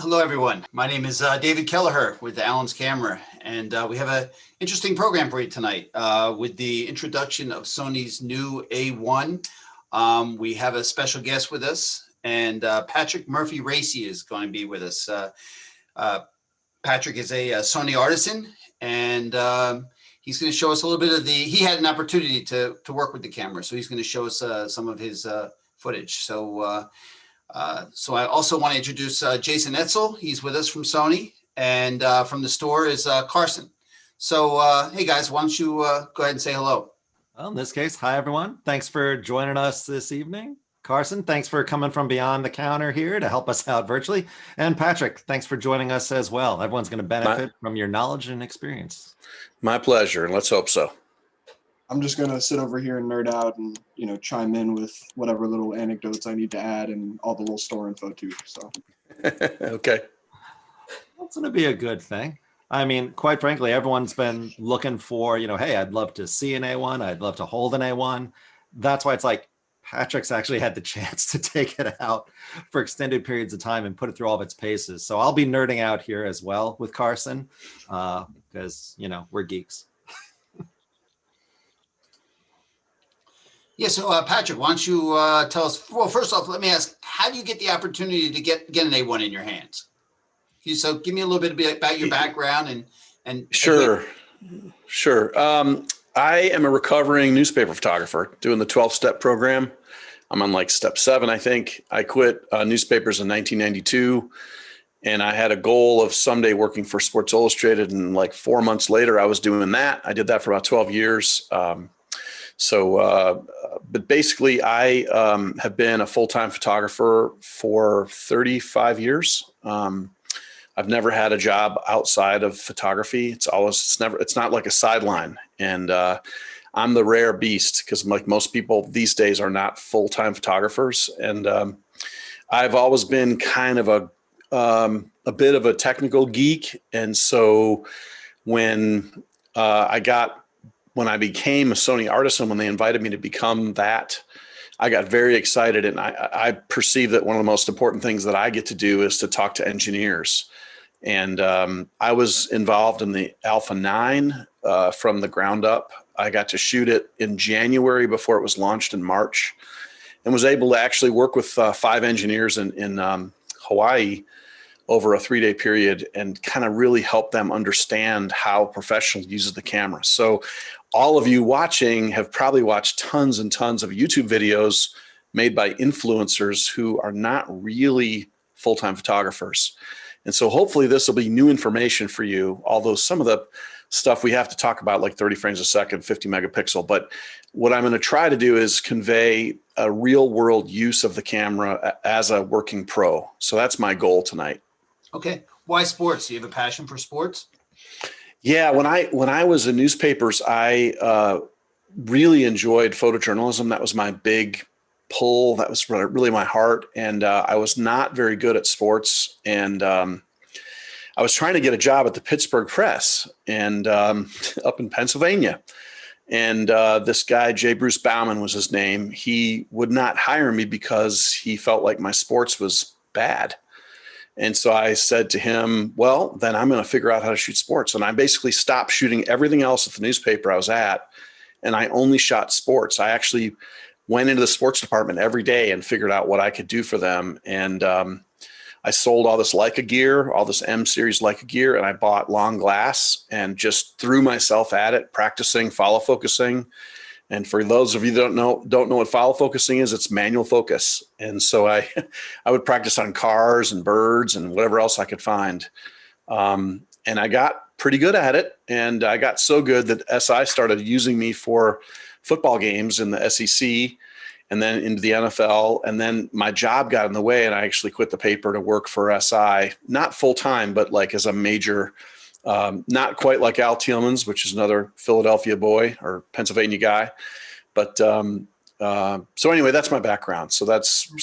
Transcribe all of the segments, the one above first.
Hello, everyone. My name is David Kelleher with Allen's Camera, and we have an interesting program for you tonight with the introduction of Sony's new A1. We have a special guest with us, and Patrick Murphy-Racey is going to be with us. Patrick is a Sony artisan, and he's going to show us a little bit of he had an opportunity to work with the camera, so he's going to show us some of his footage. So I also want to introduce Jason Etzel. He's with us from Sony, and from the store is Carson. So hey guys, why don't you go ahead and say hello? Well, in this case, hi everyone. Thanks for joining us this evening. Carson, thanks for coming from beyond the counter here to help us out virtually. And Patrick, thanks for joining us as well. Everyone's going to benefit from your knowledge and experience. My pleasure, and let's hope so. I'm just going to sit over here and nerd out and, chime in with whatever little anecdotes I need to add and all the little store info too. So, okay. That's going to be a good thing. I mean, quite frankly, everyone's been looking for, hey, I'd love to see an A1. I'd love to hold an A1. That's why it's like Patrick's actually had the chance to take it out for extended periods of time and put it through all of its paces. So I'll be nerding out here as well with Carson because, we're geeks. Yeah, so Patrick, why don't you tell us, well, first off, let me ask, how do you get the opportunity to get an A1 in your hands? So give me a little bit about your background and Sure. I am a recovering newspaper photographer doing the 12-step program. I'm on like step 7, I think. I quit newspapers in 1992, and I had a goal of someday working for Sports Illustrated, and like 4 months later, I was doing that. I did that for about 12 years. But basically I have been a full-time photographer for 35 years. I've never had a job outside of photography. It's not like a sideline. And I'm the rare beast because like most people these days are not full-time photographers. And I've always been kind of a bit of a technical geek. And so when I became a Sony artisan, when they invited me to become that, I got very excited. And I perceive that one of the most important things that I get to do is to talk to engineers. And I was involved in the Alpha 9 from the ground up. I got to shoot it in January before it was launched in March, and was able to actually work with 5 engineers in Hawaii over a 3-day period and kind of really help them understand how a professional uses the camera. So all of you watching have probably watched tons and tons of YouTube videos made by influencers who are not really full-time photographers. And so hopefully this will be new information for you, although some of the stuff we have to talk about, like 30 frames a second, 50 megapixel. But what I'm going to try to do is convey a real world use of the camera as a working pro. So that's my goal tonight. Okay. Why sports? Do you have a passion for sports? Yeah, when I was in newspapers, I really enjoyed photojournalism. That was my big pull. That was really my heart. And I was not very good at sports. And I was trying to get a job at the Pittsburgh Press and up in Pennsylvania. And this guy, J. Bruce Bauman was his name. He would not hire me because he felt like my sports was bad. And so I said to him, well, then I'm going to figure out how to shoot sports. And I basically stopped shooting everything else at the newspaper I was at, and I only shot sports. I actually went into the sports department every day and figured out what I could do for them. And I sold all this Leica gear, all this M series Leica gear, and I bought long glass and just threw myself at it, practicing follow focusing. And for those of you that don't know what follow focusing is, it's manual focus. And so I would practice on cars and birds and whatever else I could find. And I got pretty good at it. And I got so good that SI started using me for football games in the SEC and then into the NFL. And then my job got in the way, and I actually quit the paper to work for SI, not full time, but like as a major, not quite like Al Thielman's, which is another Philadelphia boy or Pennsylvania guy. But so anyway, that's my background. So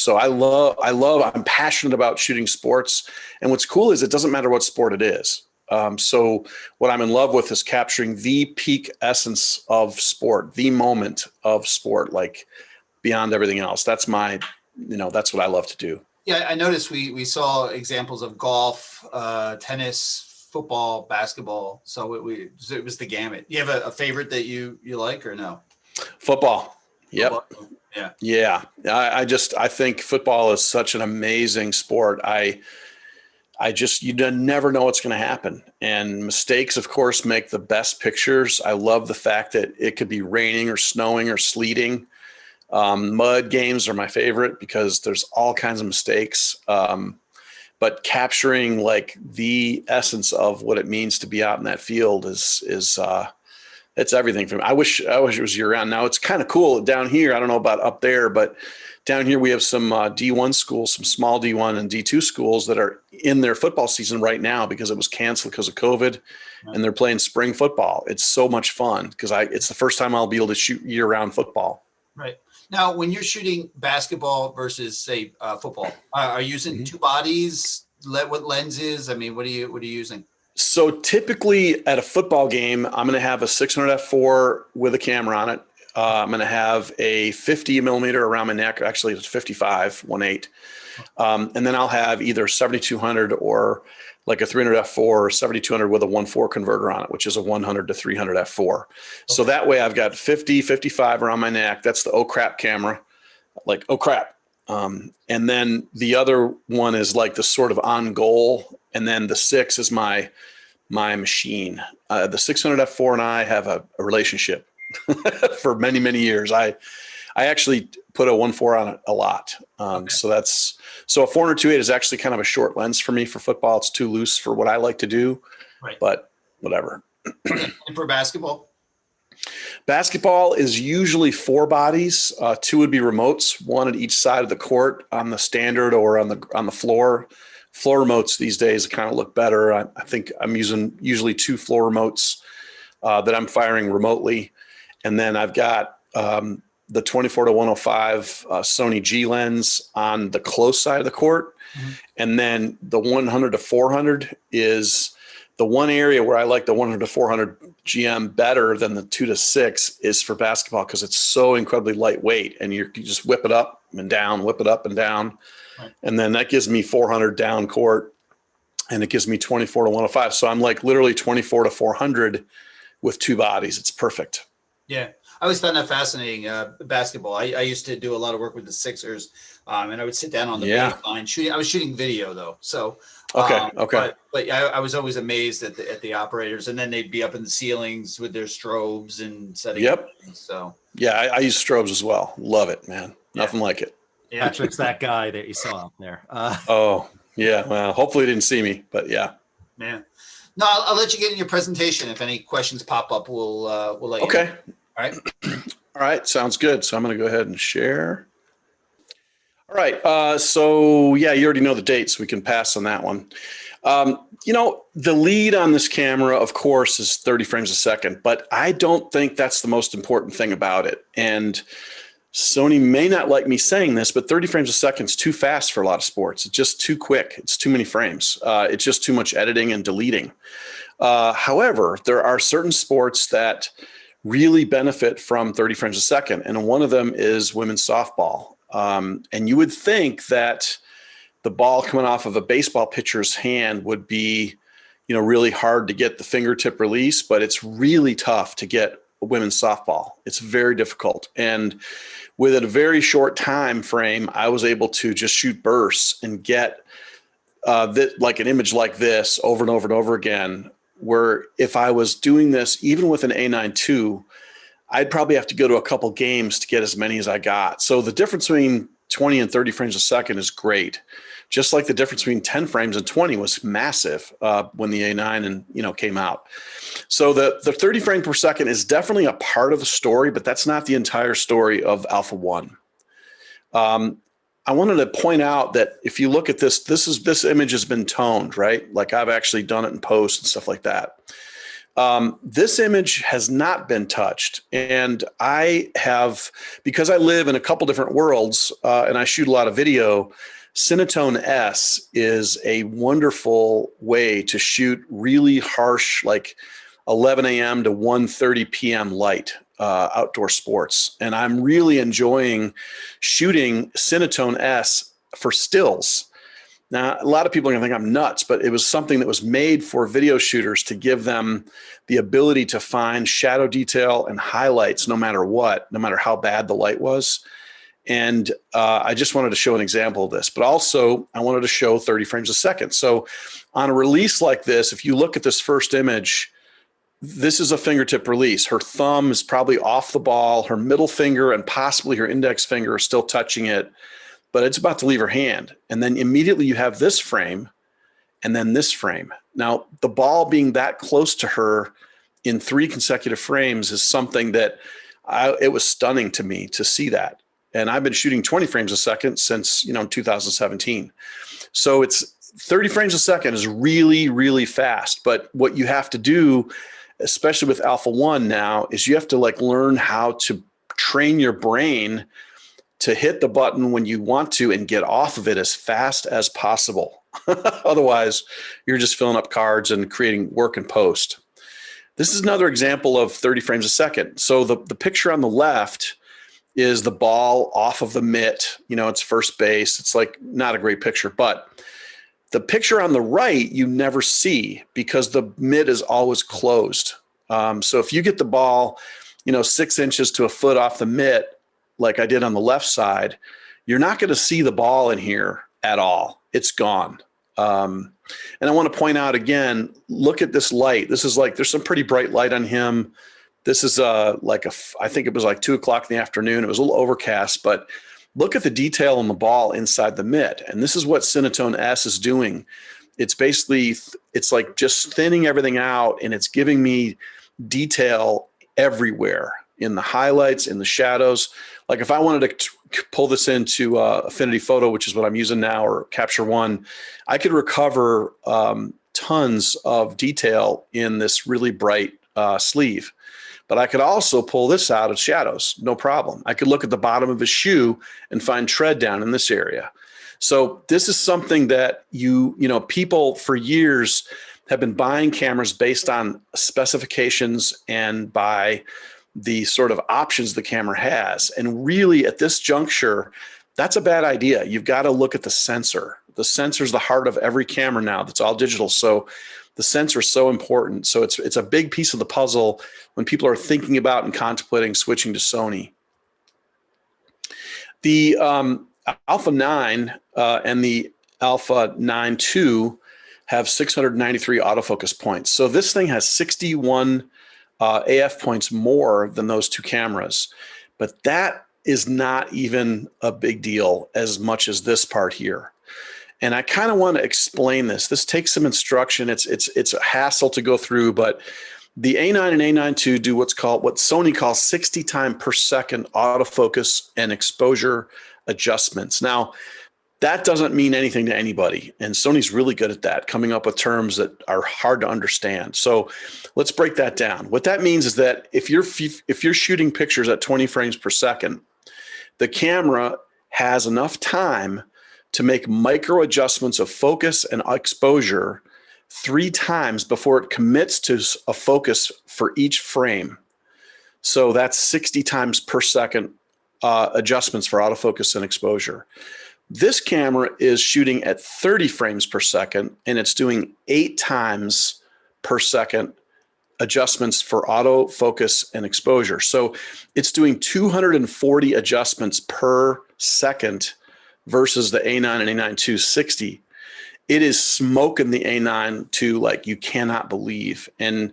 I'm passionate about shooting sports. And what's cool is it doesn't matter what sport it is. So what I'm in love with is capturing the peak essence of sport, the moment of sport, like beyond everything else. That's that's what I love to do. Yeah, I noticed we saw examples of golf, tennis, football, basketball. So it was the gamut. You have a favorite that you like or no? Football. Yep. Football? Yeah. Yeah. I think football is such an amazing sport. You never know what's going to happen. And mistakes, of course, make the best pictures. I love the fact that it could be raining or snowing or sleeting. Mud games are my favorite because there's all kinds of mistakes. But capturing like the essence of what it means to be out in that field is it's everything for me. I wish it was year round. Now it's kind of cool down here. I don't know about up there, but down here we have some D1 schools, some small D1 and D2 schools that are in their football season right now because it was canceled because of COVID, and they're playing spring football. It's so much fun because it's the first time I'll be able to shoot year-round football. Right. Now, when you're shooting basketball versus say football, are you using two bodies? What lenses? I mean, what are you using? So typically at a football game, I'm going to have a 600 f4 with a camera on it. I'm going to have a 50 millimeter around my neck. Actually, it's 55, 1.8. And then I'll have either 7200 or like a 300 f4 or 7200 with a 1.4 converter on it, which is a 100 to 300 f4. Okay. So that way I've got 50, 55 around my neck. That's the oh crap camera. Like, oh crap. And then the other one is like the sort of on goal. And then the 6 is my machine. The 600 f4 and I have a relationship for many, many years. I actually put a 1.4 on it a lot. Okay. So a 400-2.8 is actually kind of a short lens for me for football. It's too loose for what I like to do, right. But whatever. And for basketball? Basketball is usually 4 bodies. 2 would be remotes, 1 at each side of the court on the standard or on the floor. Floor remotes these days kind of look better. I think I'm using usually 2 floor remotes that I'm firing remotely. And then I've got the 24 to 105 Sony G lens on the close side of the court. Mm-hmm. And then the 100 to 400 is the one area where I like the 100 to 400 GM better than the 2 to 6 is for basketball because it's so incredibly lightweight and you just whip it up and down, whip it up and down. Right. And then that gives me 400 down court and it gives me 24 to 105. So I'm like literally 24 to 400 with 2 bodies. It's perfect. Yeah. I always found that fascinating, basketball. I used to do a lot of work with the Sixers, and I would sit down on the baseline shooting. I was shooting video though, so okay. But I was always amazed at the operators, and then they'd be up in the ceilings with their strobes and setting. Yep. Things, so yeah, I use strobes as well. Love it, man. Nothing like it. Yeah, Patrick's that guy that you saw up there. Oh yeah. Well, hopefully he didn't see me, but yeah. Man, no, I'll let you get in your presentation. If any questions pop up, we'll let you know. All right. All right. Sounds good. So I'm going to go ahead and share. All right. So yeah, you already know the dates. We can pass on that one. The lead on this camera, of course, is 30 frames a second, but I don't think that's the most important thing about it. And Sony may not like me saying this, but 30 frames a second is too fast for a lot of sports. It's just too quick. It's too many frames. It's just too much editing and deleting. However, there are certain sports that really benefit from 30 frames a second. And one of them is women's softball. And you would think that the ball coming off of a baseball pitcher's hand would be, really hard to get the fingertip release, but it's really tough to get women's softball. It's very difficult. And within a very short time frame, I was able to just shoot bursts and get like an image like this over and over and over again, where if I was doing this, even with an A9 II, I'd probably have to go to a couple games to get as many as I got. So the difference between 20 and 30 frames a second is great. Just like the difference between 10 frames and 20 was massive when the A9 came out. So the 30 frame per second is definitely a part of the story, but that's not the entire story of Alpha One. I wanted to point out that if you look at this image has been toned, right? Like I've actually done it in post and stuff like that. This image has not been touched. And I have, because I live in a couple different worlds and I shoot a lot of video, Cinetone S is a wonderful way to shoot really harsh, like 11 a.m. to 1:30 p.m. light outdoor sports. And I'm really enjoying shooting Cinetone S for stills. Now, a lot of people are going to think I'm nuts, but it was something that was made for video shooters to give them the ability to find shadow detail and highlights no matter what, no matter how bad the light was. And I just wanted to show an example of this, but also I wanted to show 30 frames a second. So on a release like this, if you look at this first image, this is a fingertip release. Her thumb is probably off the ball. Her middle finger and possibly her index finger are still touching it, but it's about to leave her hand. And then immediately you have this frame and then this frame. Now, the ball being that close to her in 3 consecutive frames is something that it was stunning to me to see that. And I've been shooting 20 frames a second since, 2017. So it's 30 frames a second is really, really fast. But what you have to do, especially with Alpha 1 now, is you have to learn how to train your brain to hit the button when you want to and get off of it as fast as possible. Otherwise, you're just filling up cards and creating work in post. This is another example of 30 frames a second. So the picture on the left is the ball off of the mitt. It's first base. It's not a great picture, but the picture on the right, you never see because the mitt is always closed. So if you get the ball, 6 inches to a foot off the mitt, like I did on the left side, you're not going to see the ball in here at all. It's gone. And I want to point out again, look at this light. This is there's some pretty bright light on him. This is I think it was 2 o'clock in the afternoon. It was a little overcast, but look at the detail on the ball inside the mitt. And this is what Cinetone S is doing. It's basically, it's just thinning everything out and it's giving me detail everywhere in the highlights, in the shadows. If I wanted to pull this into Affinity Photo, which is what I'm using now, or Capture One, I could recover tons of detail in this really bright sleeve. But I could also pull this out of shadows, no problem. I could look at the bottom of his shoe and find tread down in this area. So this is something that people for years have been buying cameras based on specifications and by the sort of options the camera has. And really at this juncture, that's a bad idea. You've got to look at the sensor. The sensor is the heart of every camera now that's all digital. So the sensor is so important. So it's a big piece of the puzzle when people are thinking about and contemplating switching to Sony. The Alpha 9 and the Alpha 9 II have 693 autofocus points. So this thing has 61 AF points more than those 2 cameras. But that is not even a big deal as much as this part here. And I kind of want to explain this. This takes some instruction. It's a hassle to go through, but the A9 and A9 II do what Sony calls 60 times per second autofocus and exposure adjustments. Now, that doesn't mean anything to anybody, and Sony's really good at that, coming up with terms that are hard to understand. So let's break that down. What that means is that if you're shooting pictures at 20 frames per second, the camera has enough time to make micro adjustments of focus and exposure 3 times before it commits to a focus for each frame. So that's 60 times per second adjustments for autofocus and exposure. This camera is shooting at 30 frames per second, and it's doing 8 times per second adjustments for autofocus and exposure. So it's doing 240 adjustments per second versus the A9 and A9 II 60. It is smoking the A9 II like you cannot believe. And,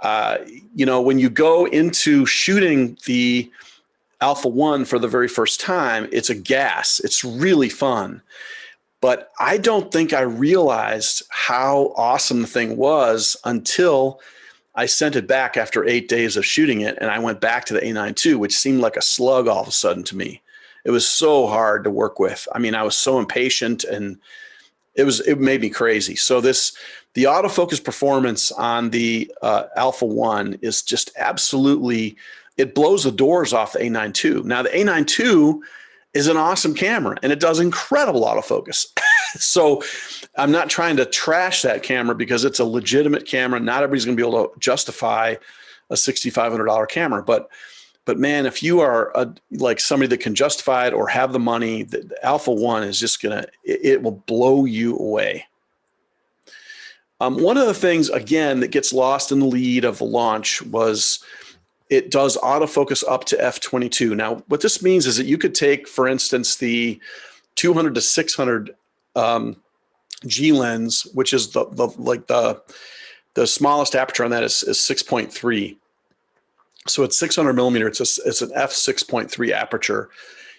when you go into shooting the Alpha 1 for the very first time, it's a gas. It's really fun. But I don't think I realized how awesome the thing was until I sent it back after 8 days of shooting it, and I went back to the A9 II, which seemed like a slug all of a sudden to me. It was so hard to work with. I mean, I was so impatient, and it made me crazy. So the autofocus performance on the Alpha 1 is just absolutely, it blows the doors off the A9 II. Now, the A9 II is an awesome camera, and it does incredible autofocus. So I'm not trying to trash that camera because it's a legitimate camera. Not everybody's going to be able to justify a $6,500 camera, but But man, if you are like somebody that can justify it or have the money, the Alpha 1 is just it will blow you away. One of the things, again, that gets lost in the lead of the launch was it does autofocus up to f/22. Now, what this means is that you could take, for instance, the 200 to 600 G lens, which is the smallest aperture on that is 6.3. So it's 600 millimeter. It's an f/6.3 aperture.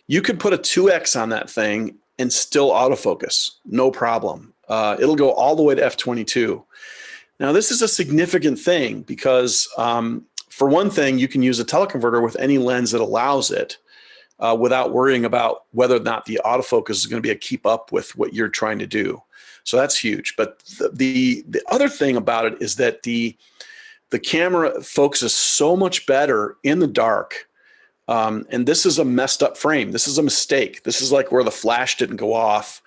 You could put a 2x on that thing and still autofocus, no problem. It'll go all the way to f/22. Now, this is a significant thing because, for one thing, you can use a teleconverter with any lens that allows it without worrying about whether or not the autofocus is going to be a keep up with what you're trying to do. So that's huge. But the other thing about it is that the camera focuses so much better in the dark. And this is a messed up frame. This is a mistake. This is like where the flash didn't go off.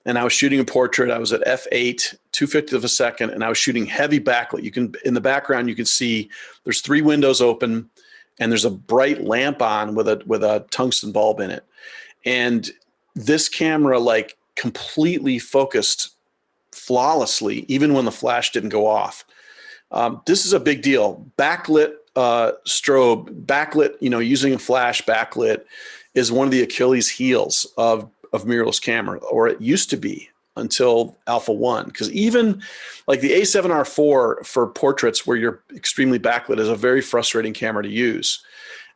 And I was shooting a portrait. I was at f8, 2/50 of a second, and I was shooting heavy backlit. You can, in the background, you can see there's 3 windows open, and there's a bright lamp on with a tungsten bulb in it. And this camera like completely focused flawlessly, even when the flash didn't go off. This is a big deal. Backlit strobe, backlit, using a flash backlit is one of the Achilles heels of mirrorless camera, or it used to be until Alpha 1. Because even like the A7R4 for portraits where you're extremely backlit is a very frustrating camera to use.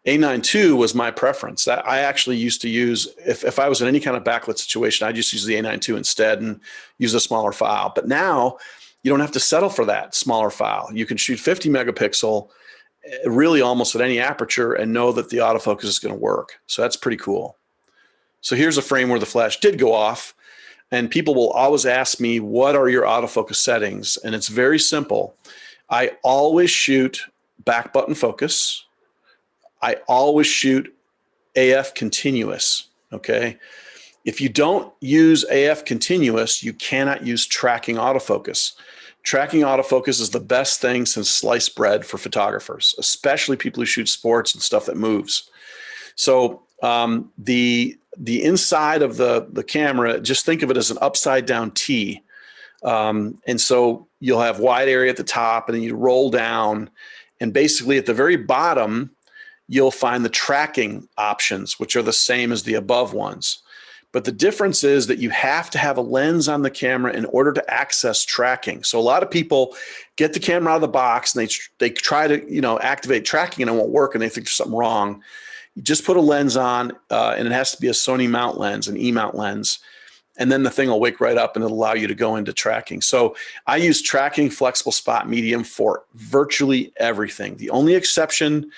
A9 II was my preference. I actually used to use, if I was in any kind of backlit situation, I'd just use the A9 II instead and use a smaller file. But now you don't have to settle for that smaller file. You can shoot 50 megapixel really almost at any aperture and know that the autofocus is going to work. So that's pretty cool. So here's a frame where the flash did go off, and people will always ask me, what are your autofocus settings? And it's very simple. I always shoot back button focus. I always shoot AF continuous, okay? If you don't use AF continuous, you cannot use tracking autofocus. Tracking autofocus is the best thing since sliced bread for photographers, especially people who shoot sports and stuff that moves. So the inside of the camera, just think of it as an upside down T. And so you'll have wide area at the top, and then you roll down, and basically at the very bottom, you'll find the tracking options, which are the same as the above ones. But the difference is that you have to have a lens on the camera in order to access tracking. So a lot of people get the camera out of the box and they try to activate tracking and it won't work, and they think there's something wrong. You just put a lens on, and it has to be a Sony mount lens, an E-mount lens, and then the thing will wake right up and it'll allow you to go into tracking. So I use tracking flexible spot medium for virtually everything. The only exception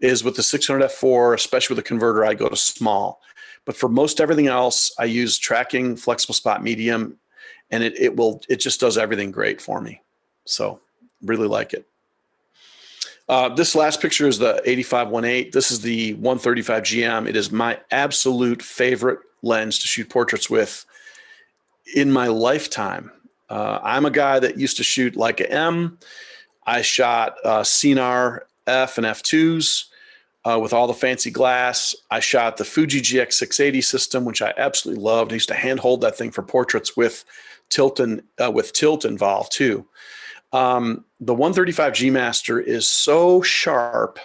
is with the 600 f4, especially with the converter, I go to small. But for most everything else, I use tracking flexible spot medium, and it just does everything great for me. So really like it. This last picture is the 85-1.8. This is the 135 GM. It is my absolute favorite lens to shoot portraits with in my lifetime. I'm a guy that used to shoot Leica M. I shot CNR F and F2s with all the fancy glass. I shot the Fuji GX680 system, which I absolutely loved. I used to hand hold that thing for portraits with tilt involved too. The 135 G Master is so sharp.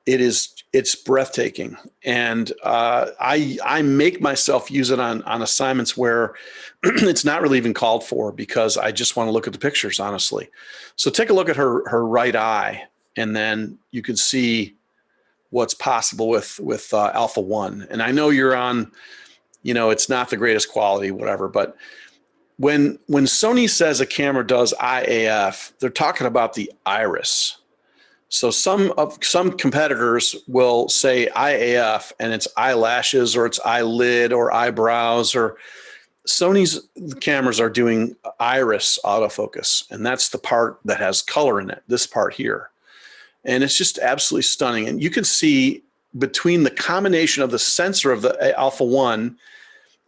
It's breathtaking. And I make myself use it on assignments where it's not really even called for, because I just want to look at the pictures, honestly. So take a look at her right eye, and then you can see what's possible with Alpha 1. And I know you're on, it's not the greatest quality, whatever, but when Sony says a camera does IAF, they're talking about the iris. So some competitors will say IAF and it's eyelashes, or it's eyelid, or eyebrows, or Sony's cameras are doing iris autofocus, and that's the part that has color in it, this part here. And it's just absolutely stunning. And you can see between the combination of the sensor of the Alpha 1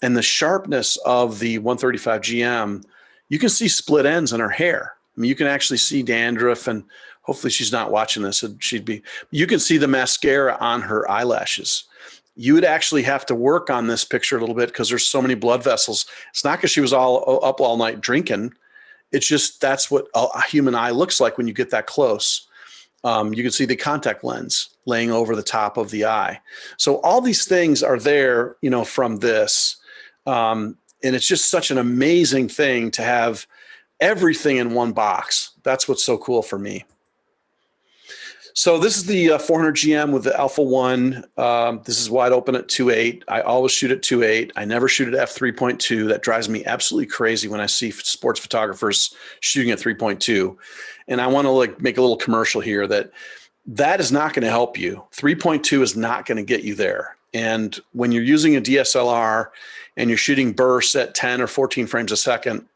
and the sharpness of the 135 GM, you can see split ends in her hair. I mean, you can actually see dandruff and hopefully she's not watching this. You can see the mascara on her eyelashes. You would actually have to work on this picture a little bit because there's so many blood vessels. It's not because she was all up all night drinking. It's just that's what a human eye looks like when you get that close. You can see the contact lens laying over the top of the eye. So all these things are there, from this. And it's just such an amazing thing to have everything in one box. That's what's so cool for me. So this is the 400 GM with the Alpha 1. This is wide open at 2.8. I always shoot at 2.8. I never shoot at f3.2. That drives me absolutely crazy when I see sports photographers shooting at 3.2. And I want to make a little commercial here that is not going to help you. 3.2 is not going to get you there. And when you're using a DSLR and you're shooting bursts at 10 or 14 frames a second,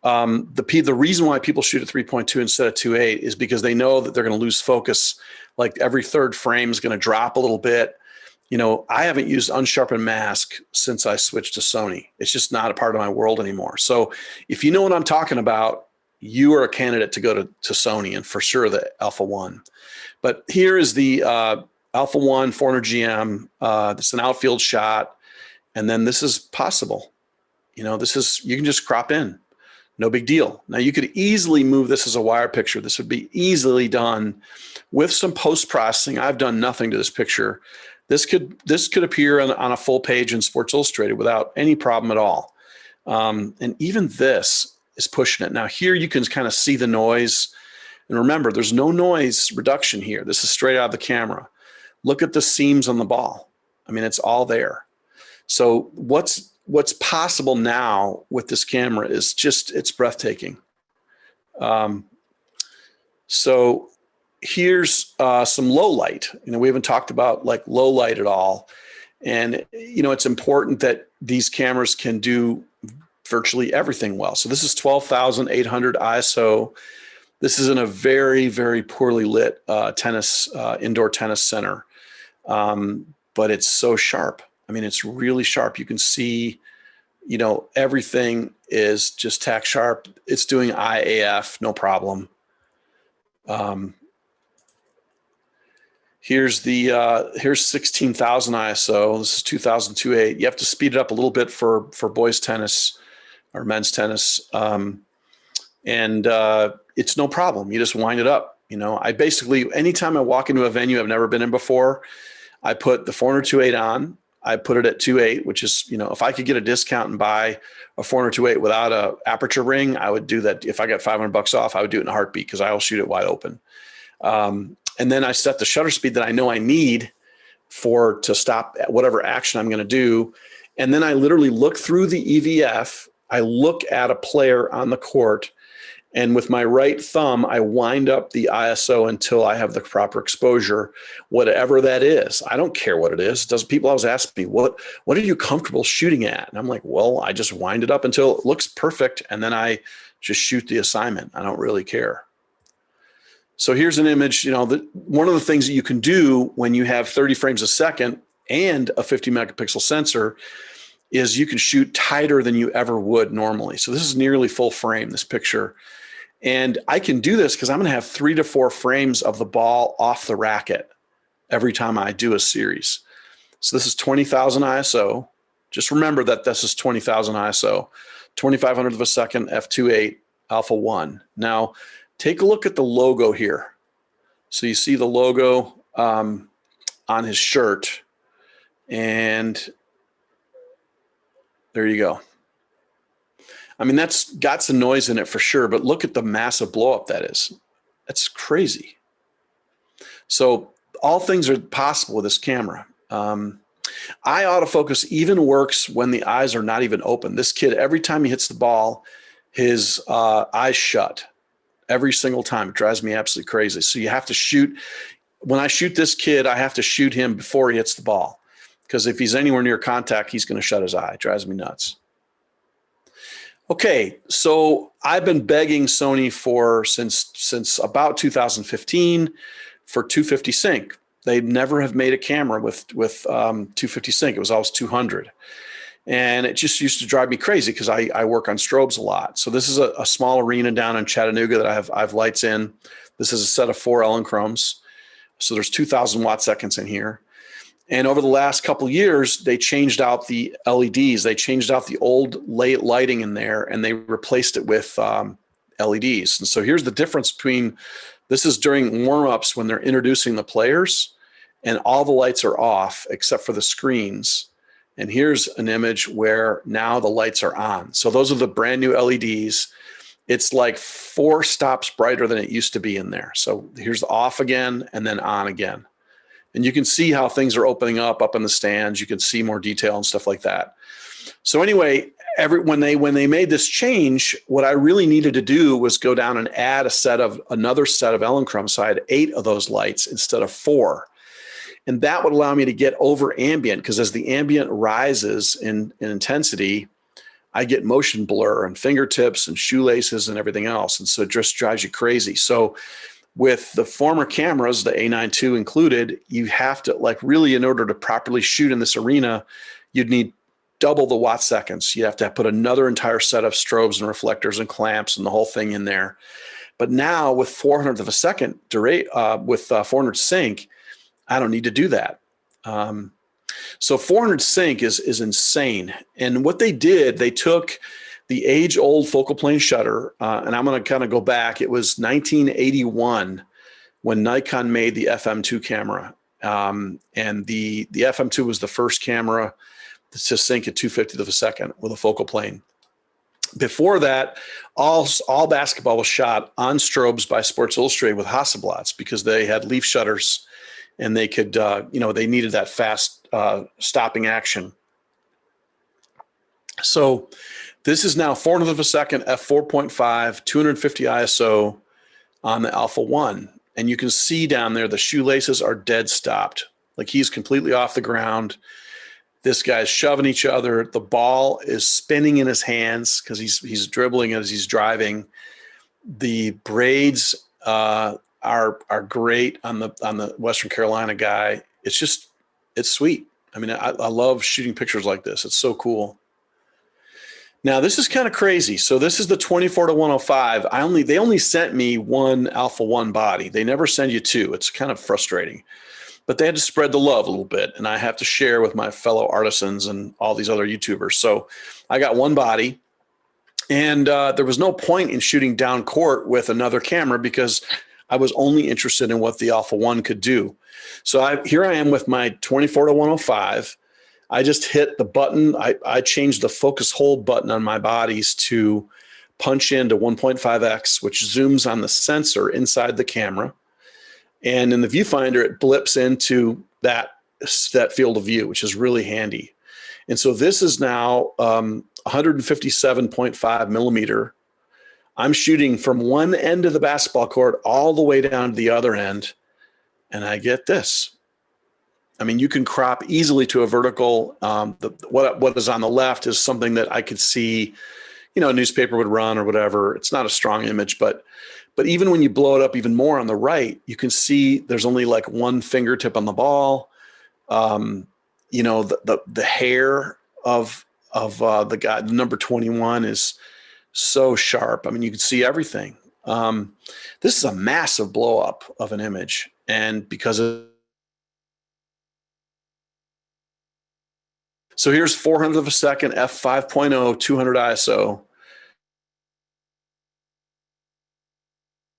the reason why people shoot at 3.2 instead of 2.8 is because they know that they're going to lose focus. Like every third frame is going to drop a little bit. I haven't used unsharpened mask since I switched to Sony. It's just not a part of my world anymore. So if you know what I'm talking about, you are a candidate to go to Sony, and for sure the Alpha 1. But here is the Alpha 1 400 GM. This is an outfield shot. And then this is possible. You can just crop in. No big deal. Now you could easily move this as a wire picture. This would be easily done with some post-processing. I've done nothing to this picture. This could appear on a full page in Sports Illustrated without any problem at all. And even this is pushing it. Now here you can kind of see the noise. And remember, there's no noise reduction here. This is straight out of the camera. Look at the seams on the ball. I mean, it's all there. So what's possible now with this camera is it's breathtaking. So here's some low light. We haven't talked about low light at all. And, it's important that these cameras can do virtually everything well. So this is 12,800 ISO. This is in a very, very poorly lit indoor tennis center. But it's so sharp. I mean, it's really sharp. You can see, everything is just tack sharp. It's doing IAF, no problem. Here's 16,000 ISO. This is 2002.8. You have to speed it up a little bit for boys tennis or men's tennis. It's no problem. You just wind it up. I basically, anytime I walk into a venue I've never been in before, I put the 400-2.8 on. I put it at 2.8, which is, if I could get a discount and buy a 400-2.8 without a aperture ring, I would do that. If I got $500 off, I would do it in a heartbeat because I will shoot it wide open. And then I set the shutter speed that I know I need to stop whatever action I'm going to do. And then I literally look through the EVF. I look at a player on the court, and with my right thumb, I wind up the ISO until I have the proper exposure, whatever that is. I don't care what it is. People always ask me, what are you comfortable shooting at? And I'm like, well, I just wind it up until it looks perfect, and then I just shoot the assignment. I don't really care. So here's an image. One of the things that you can do when you have 30 frames a second and a 50 megapixel sensor is you can shoot tighter than you ever would normally. So this is nearly full frame, this picture. And I can do this because I'm going to have 3 to 4 frames of the ball off the racket every time I do a series. So this is 20,000 ISO. Just remember that this is 20,000 ISO, 2,500th of a second, f2.8, Alpha 1. Now, take a look at the logo here. So you see the logo on his shirt, and there you go. I mean, that's got some noise in it for sure, but look at the massive blow up that is. That's crazy. So all things are possible with this camera. Eye autofocus even works when the eyes are not even open. This kid, every time he hits the ball, his eyes shut. Every single time. It drives me absolutely crazy. So you have to shoot. When I shoot this kid, I have to shoot him before he hits the ball, because if he's anywhere near contact, he's going to shut his eye. It drives me nuts. Okay, so I've been begging Sony since about 2015 for 250 sync. They never have made a camera with 250 sync. It was always 200. And it just used to drive me crazy because I work on strobes a lot. So this is a small arena down in Chattanooga that I have lights in. This is a set of 4 Elenchromes. So there's 2,000 watt seconds in here. And over the last couple of years, they changed out the LEDs. They changed out the old late lighting in there, and they replaced it with LEDs. And so here's the difference between, this is during warm-ups when they're introducing the players, and all the lights are off except for the screens. And here's an image where now the lights are on. So those are the brand new LEDs. It's like 4 stops brighter than it used to be in there. So here's the off again and then on again. And you can see how things are opening up in the stands. You can see more detail and stuff like that. So anyway, when they made this change, what I really needed to do was go down and add another set of Elenchromes. So I had 8 of those lights instead of 4. And that would allow me to get over ambient, because as the ambient rises in intensity, I get motion blur and fingertips and shoelaces and everything else. And so it just drives you crazy. So with the former cameras, the A9 II included, you have to, like, really, in order to properly shoot in this arena, you'd need double the watt seconds. You'd have to put another entire set of strobes and reflectors and clamps and the whole thing in there. But now with 400th of a second with 400 sync, I don't need to do that. So 400 sync is insane. And what they did, they took the age-old focal plane shutter, and I'm going to kind of go back. It was 1981 when Nikon made the FM2 camera. And the FM2 was the first camera to sync at 2/50th of a second with a focal plane. Before that, all basketball was shot on strobes by Sports Illustrated with Hasselblads, because they had leaf shutters and they could, they needed that fast stopping action. So this is now 400th of a second, f4.5, 250 ISO on the Alpha 1. And you can see down there, the shoelaces are dead stopped. Like, he's completely off the ground. This guy's shoving each other. The ball is spinning in his hands because he's dribbling as he's driving. The braids are great on the Western Carolina guy. It's sweet. I mean, I love shooting pictures like this. It's so cool. Now, this is kind of crazy. So this is the 24-105. They only sent me one Alpha 1 body. They never send you 2. It's kind of frustrating. But they had to spread the love a little bit, and I have to share with my fellow artisans and all these other YouTubers. So I got one body, and there was no point in shooting down court with another camera because I was only interested in what the Alpha 1 could do. So here I am with my 24-105. I just hit the button. I changed the focus hold button on my bodies to punch into 1.5x, which zooms on the sensor inside the camera. And in the viewfinder, it blips into that field of view, which is really handy. And so this is now 157.5 millimeter. I'm shooting from one end of the basketball court all the way down to the other end, and I get this. I mean, you can crop easily to a vertical. What is on the left is something that I could see, a newspaper would run or whatever. It's not a strong image, but even when you blow it up even more on the right, you can see there's only like one fingertip on the ball. The hair of the guy, the number 21, is so sharp. I mean, you can see everything. This is a massive blow up of an image, and because of so here's 400th of a second, f5.0, 200 ISO.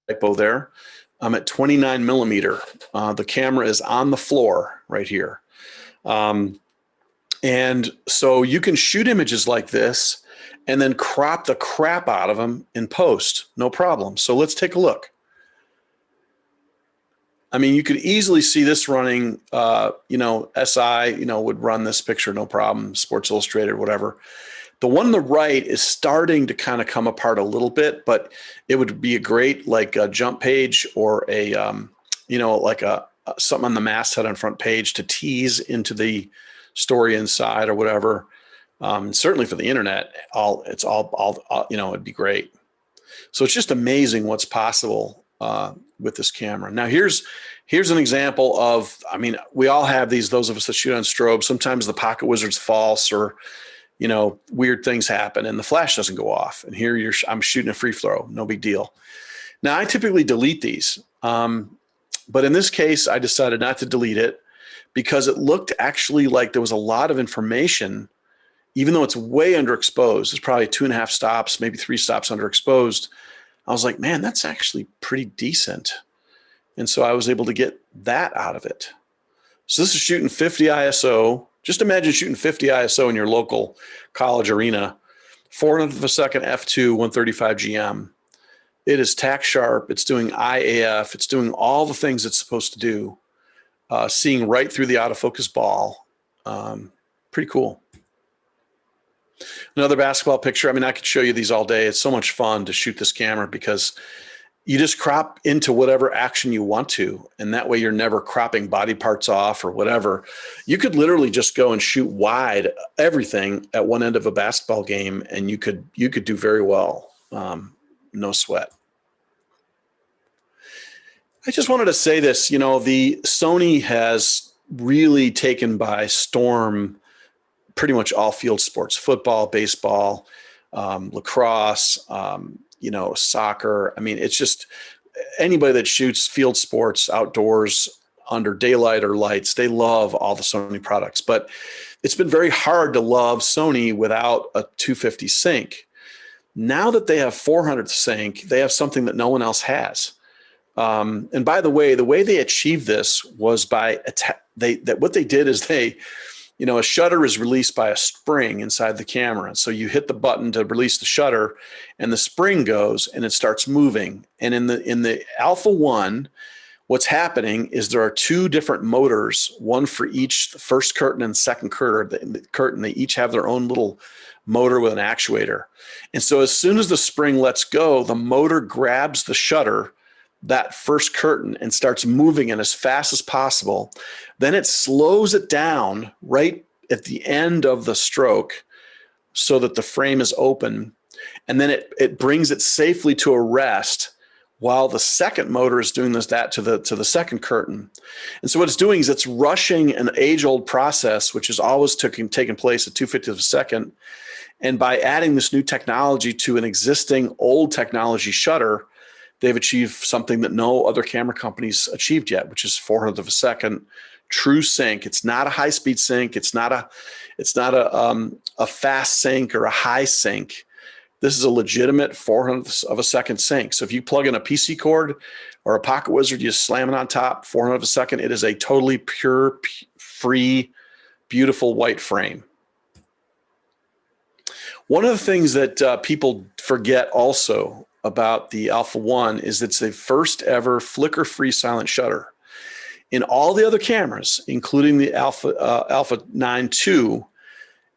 Typo there. I'm at 29 millimeter. The camera is on the floor right here. And so you can shoot images like this and then crop the crap out of them in post, no problem. So let's take a look. I mean, you could easily see this running, SI, would run this picture, no problem, Sports Illustrated, whatever. The one on the right is starting to kind of come apart a little bit, but it would be a great, like a jump page or a, something on the masthead on front page to tease into the story inside or whatever. Certainly for the internet, it'd be great. So it's just amazing what's possible with this camera. Now here's an example of, I mean, we all have those of us that shoot on strobe. Sometimes the pocket wizard's false, or weird things happen and the flash doesn't go off. And here I'm shooting a free throw, no big deal. Now I typically delete these. But in this case, I decided not to delete it because it looked actually like there was a lot of information, even though it's way underexposed. It's probably 2.5 stops, maybe 3 stops underexposed. I was like, man, that's actually pretty decent. And so I was able to get that out of it. So this is shooting 50 ISO. Just imagine shooting 50 ISO in your local college arena, 400th of a second f2, 135 GM. It is tack sharp. It's doing IAF. It's doing all the things it's supposed to do. Seeing right through the autofocus ball. Pretty cool. Another basketball picture. I mean, I could show you these all day. It's so much fun to shoot this camera because you just crop into whatever action you want to. And that way you're never cropping body parts off or whatever. You could literally just go and shoot wide everything at one end of a basketball game. And you could do very well. No sweat. I just wanted to say this, the Sony has really taken by storm pretty much all field sports, football, baseball, lacrosse, soccer. I mean, it's just anybody that shoots field sports outdoors under daylight or lights, they love all the Sony products. But it's been very hard to love Sony without a 250 sync. Now that they have 400 sync, they have something that no one else has. And by the way they achieved this was by what they did is a shutter is released by a spring inside the camera. So you hit the button to release the shutter and the spring goes and it starts moving. And in the Alpha 1, what's happening is there are 2 different motors, one for each first curtain and second curtain. They each have their own little motor with an actuator. And so as soon as the spring lets go, the motor grabs the shutter, that first curtain, and starts moving it as fast as possible. Then it slows it down right at the end of the stroke so that the frame is open. And then it brings it safely to a rest while the second motor is doing that to the second curtain. And so what it's doing is it's rushing an age-old process, which has always taken place at 2/50 of a second. And by adding this new technology to an existing old technology shutter, they've achieved something that no other camera companies achieved yet, which is 400th of a second true sync. It's not a high-speed sync. It's not a fast sync or a high sync. This is a legitimate 400th of a second sync. So if you plug in a PC cord or a Pocket Wizard, you just slam it on top, 400th of a second. It is a totally pure, free, beautiful white frame. One of the things that people forget also about the Alpha 1 is it's the first ever flicker-free silent shutter. In all the other cameras, including the Alpha 9 II,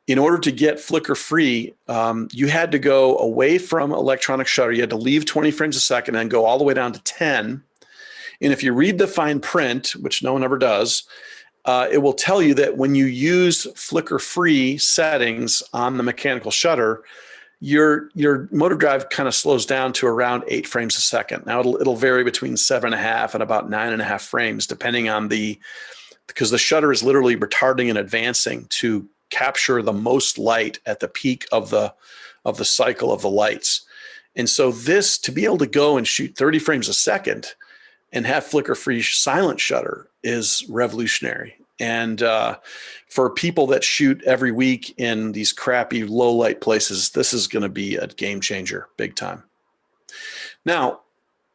in order to get flicker-free, you had to go away from electronic shutter. You had to leave 20 frames a second and go all the way down to 10. And if you read the fine print, which no one ever does, it will tell you that when you use flicker-free settings on the mechanical shutter, your motor drive kind of slows down to around 8 frames a second. Now it'll vary between 7.5 and about 9.5 frames, depending on because the shutter is literally retarding and advancing to capture the most light at the peak of the cycle of the lights. And so to be able to go and shoot 30 frames a second and have flicker-free silent shutter is revolutionary. And for people that shoot every week in these crappy low light places, this is going to be a game changer, big time. Now,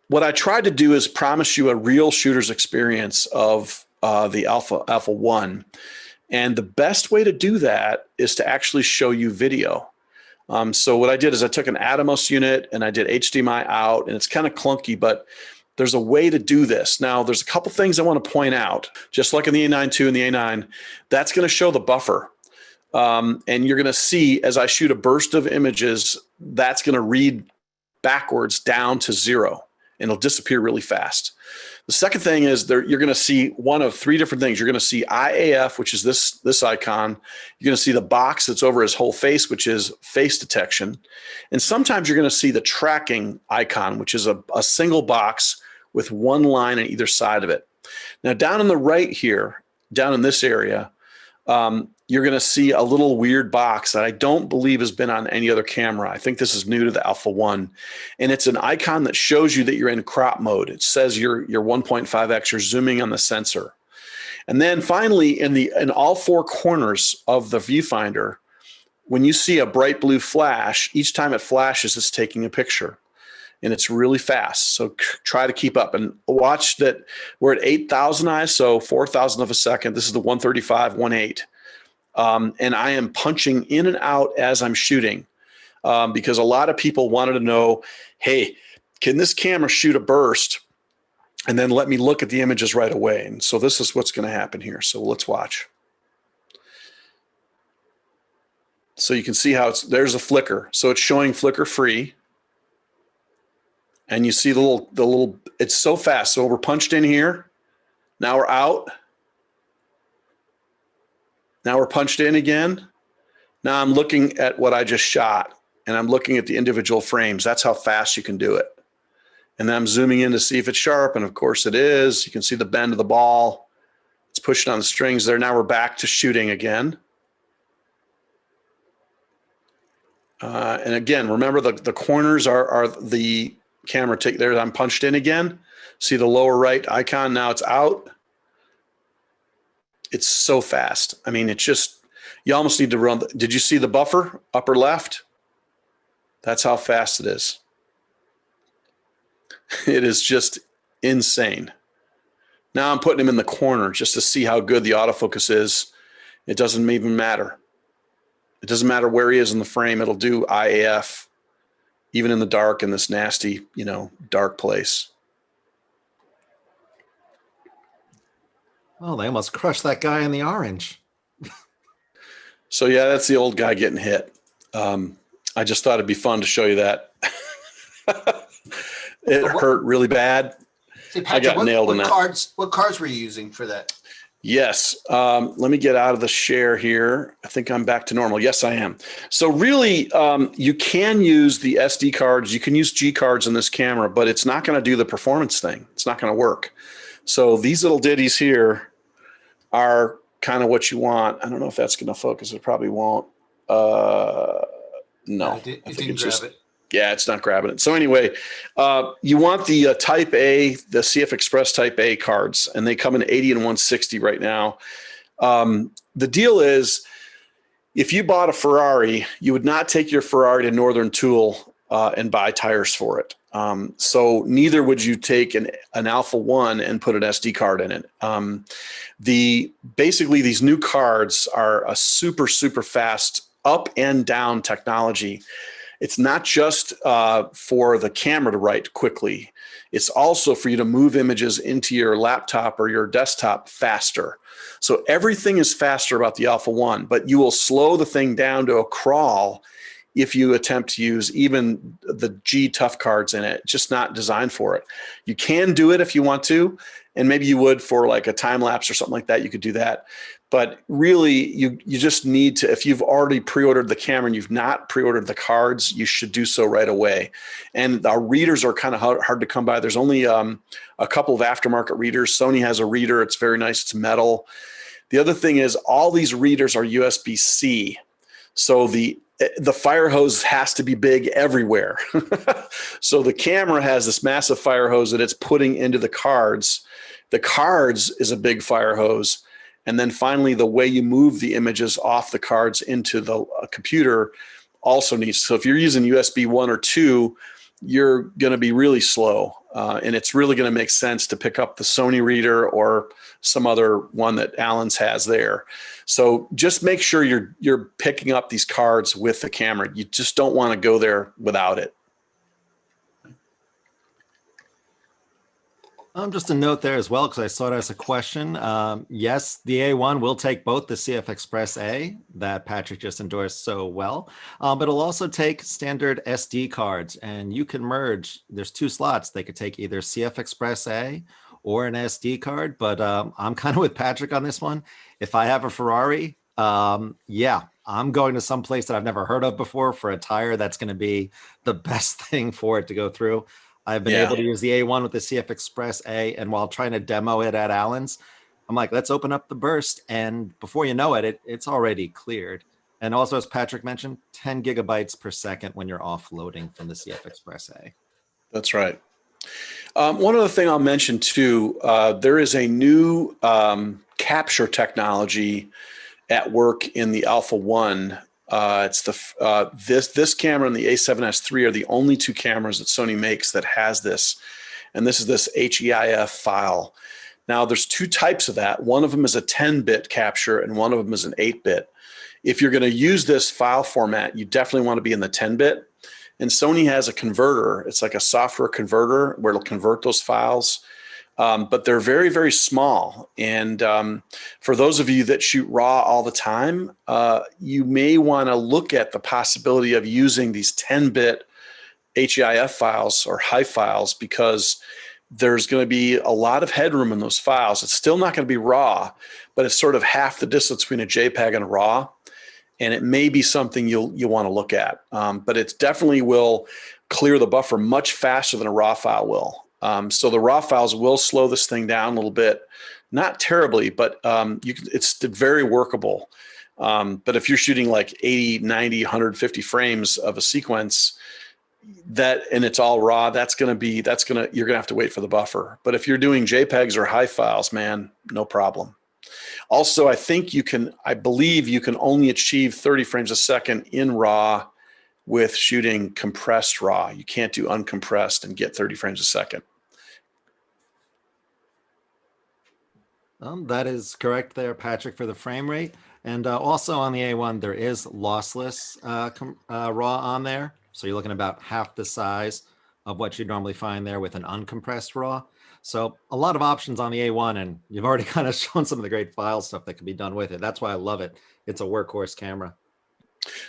what I tried to do is promise you a real shooter's experience of the Alpha 1. And the best way to do that is to actually show you video. So what I did is I took an Atomos unit and I did HDMI out, and it's kind of clunky, but there's a way to do this. Now, there's a couple things I want to point out. Just like in the A9 II and the A9, that's going to show the buffer. And you're going to see, as I shoot a burst of images, that's going to read backwards down to 0, and it'll disappear really fast. The second thing is you're going to see one of 3 different things. You're going to see IAF, which is this icon. You're going to see the box that's over his whole face, which is face detection. And sometimes you're going to see the tracking icon, which is a single box with one line on either side of it. Now, down on the right here, down in this area, you're going to see a little weird box that I don't believe has been on any other camera. I think this is new to the Alpha 1. And it's an icon that shows you that you're in crop mode. It says you're 1.5x, you're zooming on the sensor. And then finally, in all four corners of the viewfinder, when you see a bright blue flash, each time it flashes, it's taking a picture. And it's really fast. So try to keep up and watch that we're at 8,000 ISO, 4,000 of a second. This is the 135, 1.8. And I am punching in and out as I'm shooting because a lot of people wanted to know, hey, can this camera shoot a burst and then let me look at the images right away? And so this is what's going to happen here. So let's watch. So you can see how there's a flicker. So it's showing flicker free. And you see the little, it's so fast. So we're punched in here. Now we're out. Now we're punched in again. Now I'm looking at what I just shot and I'm looking at the individual frames. That's how fast you can do it. And then I'm zooming in to see if it's sharp. And of course it is. You can see the bend of the ball. It's pushing on the strings there. Now we're back to shooting again. And again, remember the corners are the camera take there. I'm punched in again. See the lower right icon. Now it's out. It's so fast. I mean, it's just, you almost need to run. Did you see the buffer upper left? That's how fast it is. It is just insane. Now I'm putting him in the corner just to see how good the autofocus is. It doesn't even matter. It doesn't matter where he is in the frame. It'll do IAF, even in the dark in this nasty, dark place. Oh, they almost crushed that guy in the orange. So yeah, that's the old guy getting hit. I just thought it'd be fun to show you that. It hurt really bad. See, Patrick, I got nailed in that. What cards were you using for that? Yes. Let me get out of the share here. I think I'm back to normal. Yes, I am. So really, you can use the SD cards. You can use G cards in this camera, but it's not going to do the performance thing. It's not going to work. So these little ditties here are kind of what you want. I don't know if that's going to focus. It probably won't. No, It didn't grab it. Yeah, it's not grabbing it. So anyway, you want the Type A, the CF Express Type A cards, and they come in 80 and 160 right now. The deal is, if you bought a Ferrari, you would not take your Ferrari to Northern Tool and buy tires for it. So neither would you take an Alpha 1 and put an SD card in it. Basically, these new cards are a super, super fast up and down technology. It's not just for the camera to write quickly. It's also for you to move images into your laptop or your desktop faster. So everything is faster about the Alpha 1, but you will slow the thing down to a crawl if you attempt to use even the G tough cards in it. It's just not designed for it. You can do it if you want to, and maybe you would for like a time lapse or something like that. You could do that. But really, you just need to, if you've already pre-ordered the camera and you've not pre-ordered the cards, you should do so right away. And our readers are kind of hard to come by. There's only a couple of aftermarket readers. Sony has a reader. It's very nice. It's metal. The other thing is all these readers are USB-C. So the fire hose has to be big everywhere. So the camera has this massive fire hose that it's putting into the cards. The cards is a big fire hose. And then finally, the way you move the images off the cards into the computer also needs. So if you're using USB 1 or 2, you're going to be really slow. And it's really going to make sense to pick up the Sony reader or some other one that Alan's has there. So just make sure you're picking up these cards with the camera. You just don't want to go there without it. Just a note there as well, because I saw it as a question. Yes, the A1 will take both the CF Express A that Patrick just endorsed so well, but it'll also take standard SD cards, and you can merge. There's two slots. They could take either CF Express A or an SD card, but I'm kind of with Patrick on this one. If I have a Ferrari, yeah, I'm going to some place that I've never heard of before for a tire. That's going to be the best thing for it to go through. I've been able to use the A1 with the CF Express A, and while trying to demo it at Allen's, I'm like, let's open up the burst. And before you know it, it's already cleared. And also, as Patrick mentioned, 10 gigabytes per second when you're offloading from the CF Express A. That's right. One other thing I'll mention too, there is a new capture technology at work in the Alpha One. It's this camera and the A7S III are the only two cameras that Sony makes that has this, and this is this HEIF file. Now, there's two types of that. One of them is a 10-bit capture, and one of them is an 8-bit. If you're going to use this file format, you definitely want to be in the 10-bit. And Sony has a converter. It's like a software converter where it'll convert those files. But they're very, very small. And for those of you that shoot RAW all the time, you may want to look at the possibility of using these 10-bit HEIF files or HEIF files, because there's going to be a lot of headroom in those files. It's still not going to be RAW, but it's sort of half the distance between a JPEG and a RAW. And it may be something you'll want to look at. But it definitely will clear the buffer much faster than a RAW file will. So the RAW files will slow this thing down a little bit, not terribly, but it's very workable. But if you're shooting like 80, 90, 150 frames of a sequence, and it's all RAW, you're gonna have to wait for the buffer. But if you're doing JPEGs or HEIF files, man, no problem. Also, I believe you can only achieve 30 frames a second in RAW with shooting compressed RAW. You can't do uncompressed and get 30 frames a second. That is correct there, Patrick, for the frame rate. And also on the A1, there is lossless RAW on there. So you're looking about half the size of what you'd normally find there with an uncompressed RAW. So a lot of options on the A1, and you've already kind of shown some of the great file stuff that can be done with it. That's why I love it. It's a workhorse camera.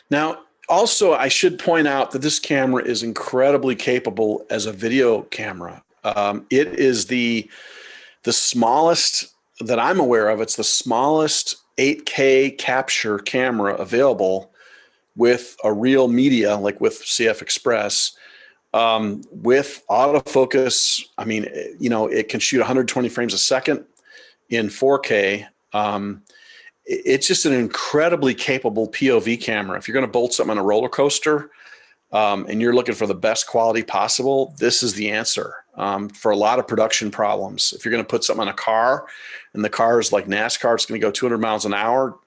Now, also, I should point out that this camera is incredibly capable as a video camera. It is the smallest that I'm aware of. It's the smallest 8K capture camera available with a real media, like with CF Express. With autofocus, I mean, it can shoot 120 frames a second in 4K. It's just an incredibly capable POV camera. If you're going to bolt something on a roller coaster and you're looking for the best quality possible, this is the answer for a lot of production problems. If you're going to put something on a car and the car is like NASCAR, it's going to go 200 miles an hour,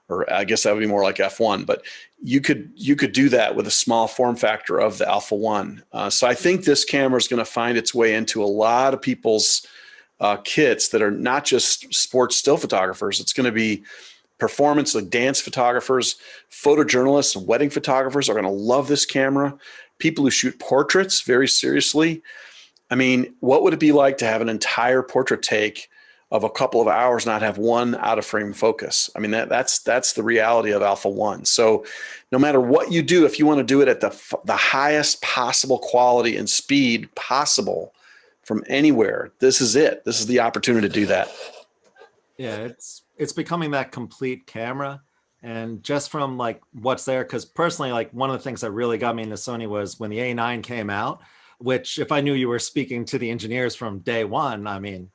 or I guess that would be more like F1, but you could do that with a small form factor of the Alpha One. So I think this camera is going to find its way into a lot of people's kits that are not just sports still photographers. It's going to be performance, like dance photographers, photojournalists, and wedding photographers are going to love this camera. People who shoot portraits very seriously. I mean, what would it be like to have an entire portrait take of a couple of hours, not have one out of frame focus? I mean, that's the reality of Alpha One. So no matter what you do, if you want to do it at the highest possible quality and speed possible from anywhere, this is it. This is the opportunity to do that. Yeah, it's becoming that complete camera. And just from like what's there, because personally, like one of the things that really got me into Sony was when the A9 came out, which if I knew you were speaking to the engineers from day one, I mean,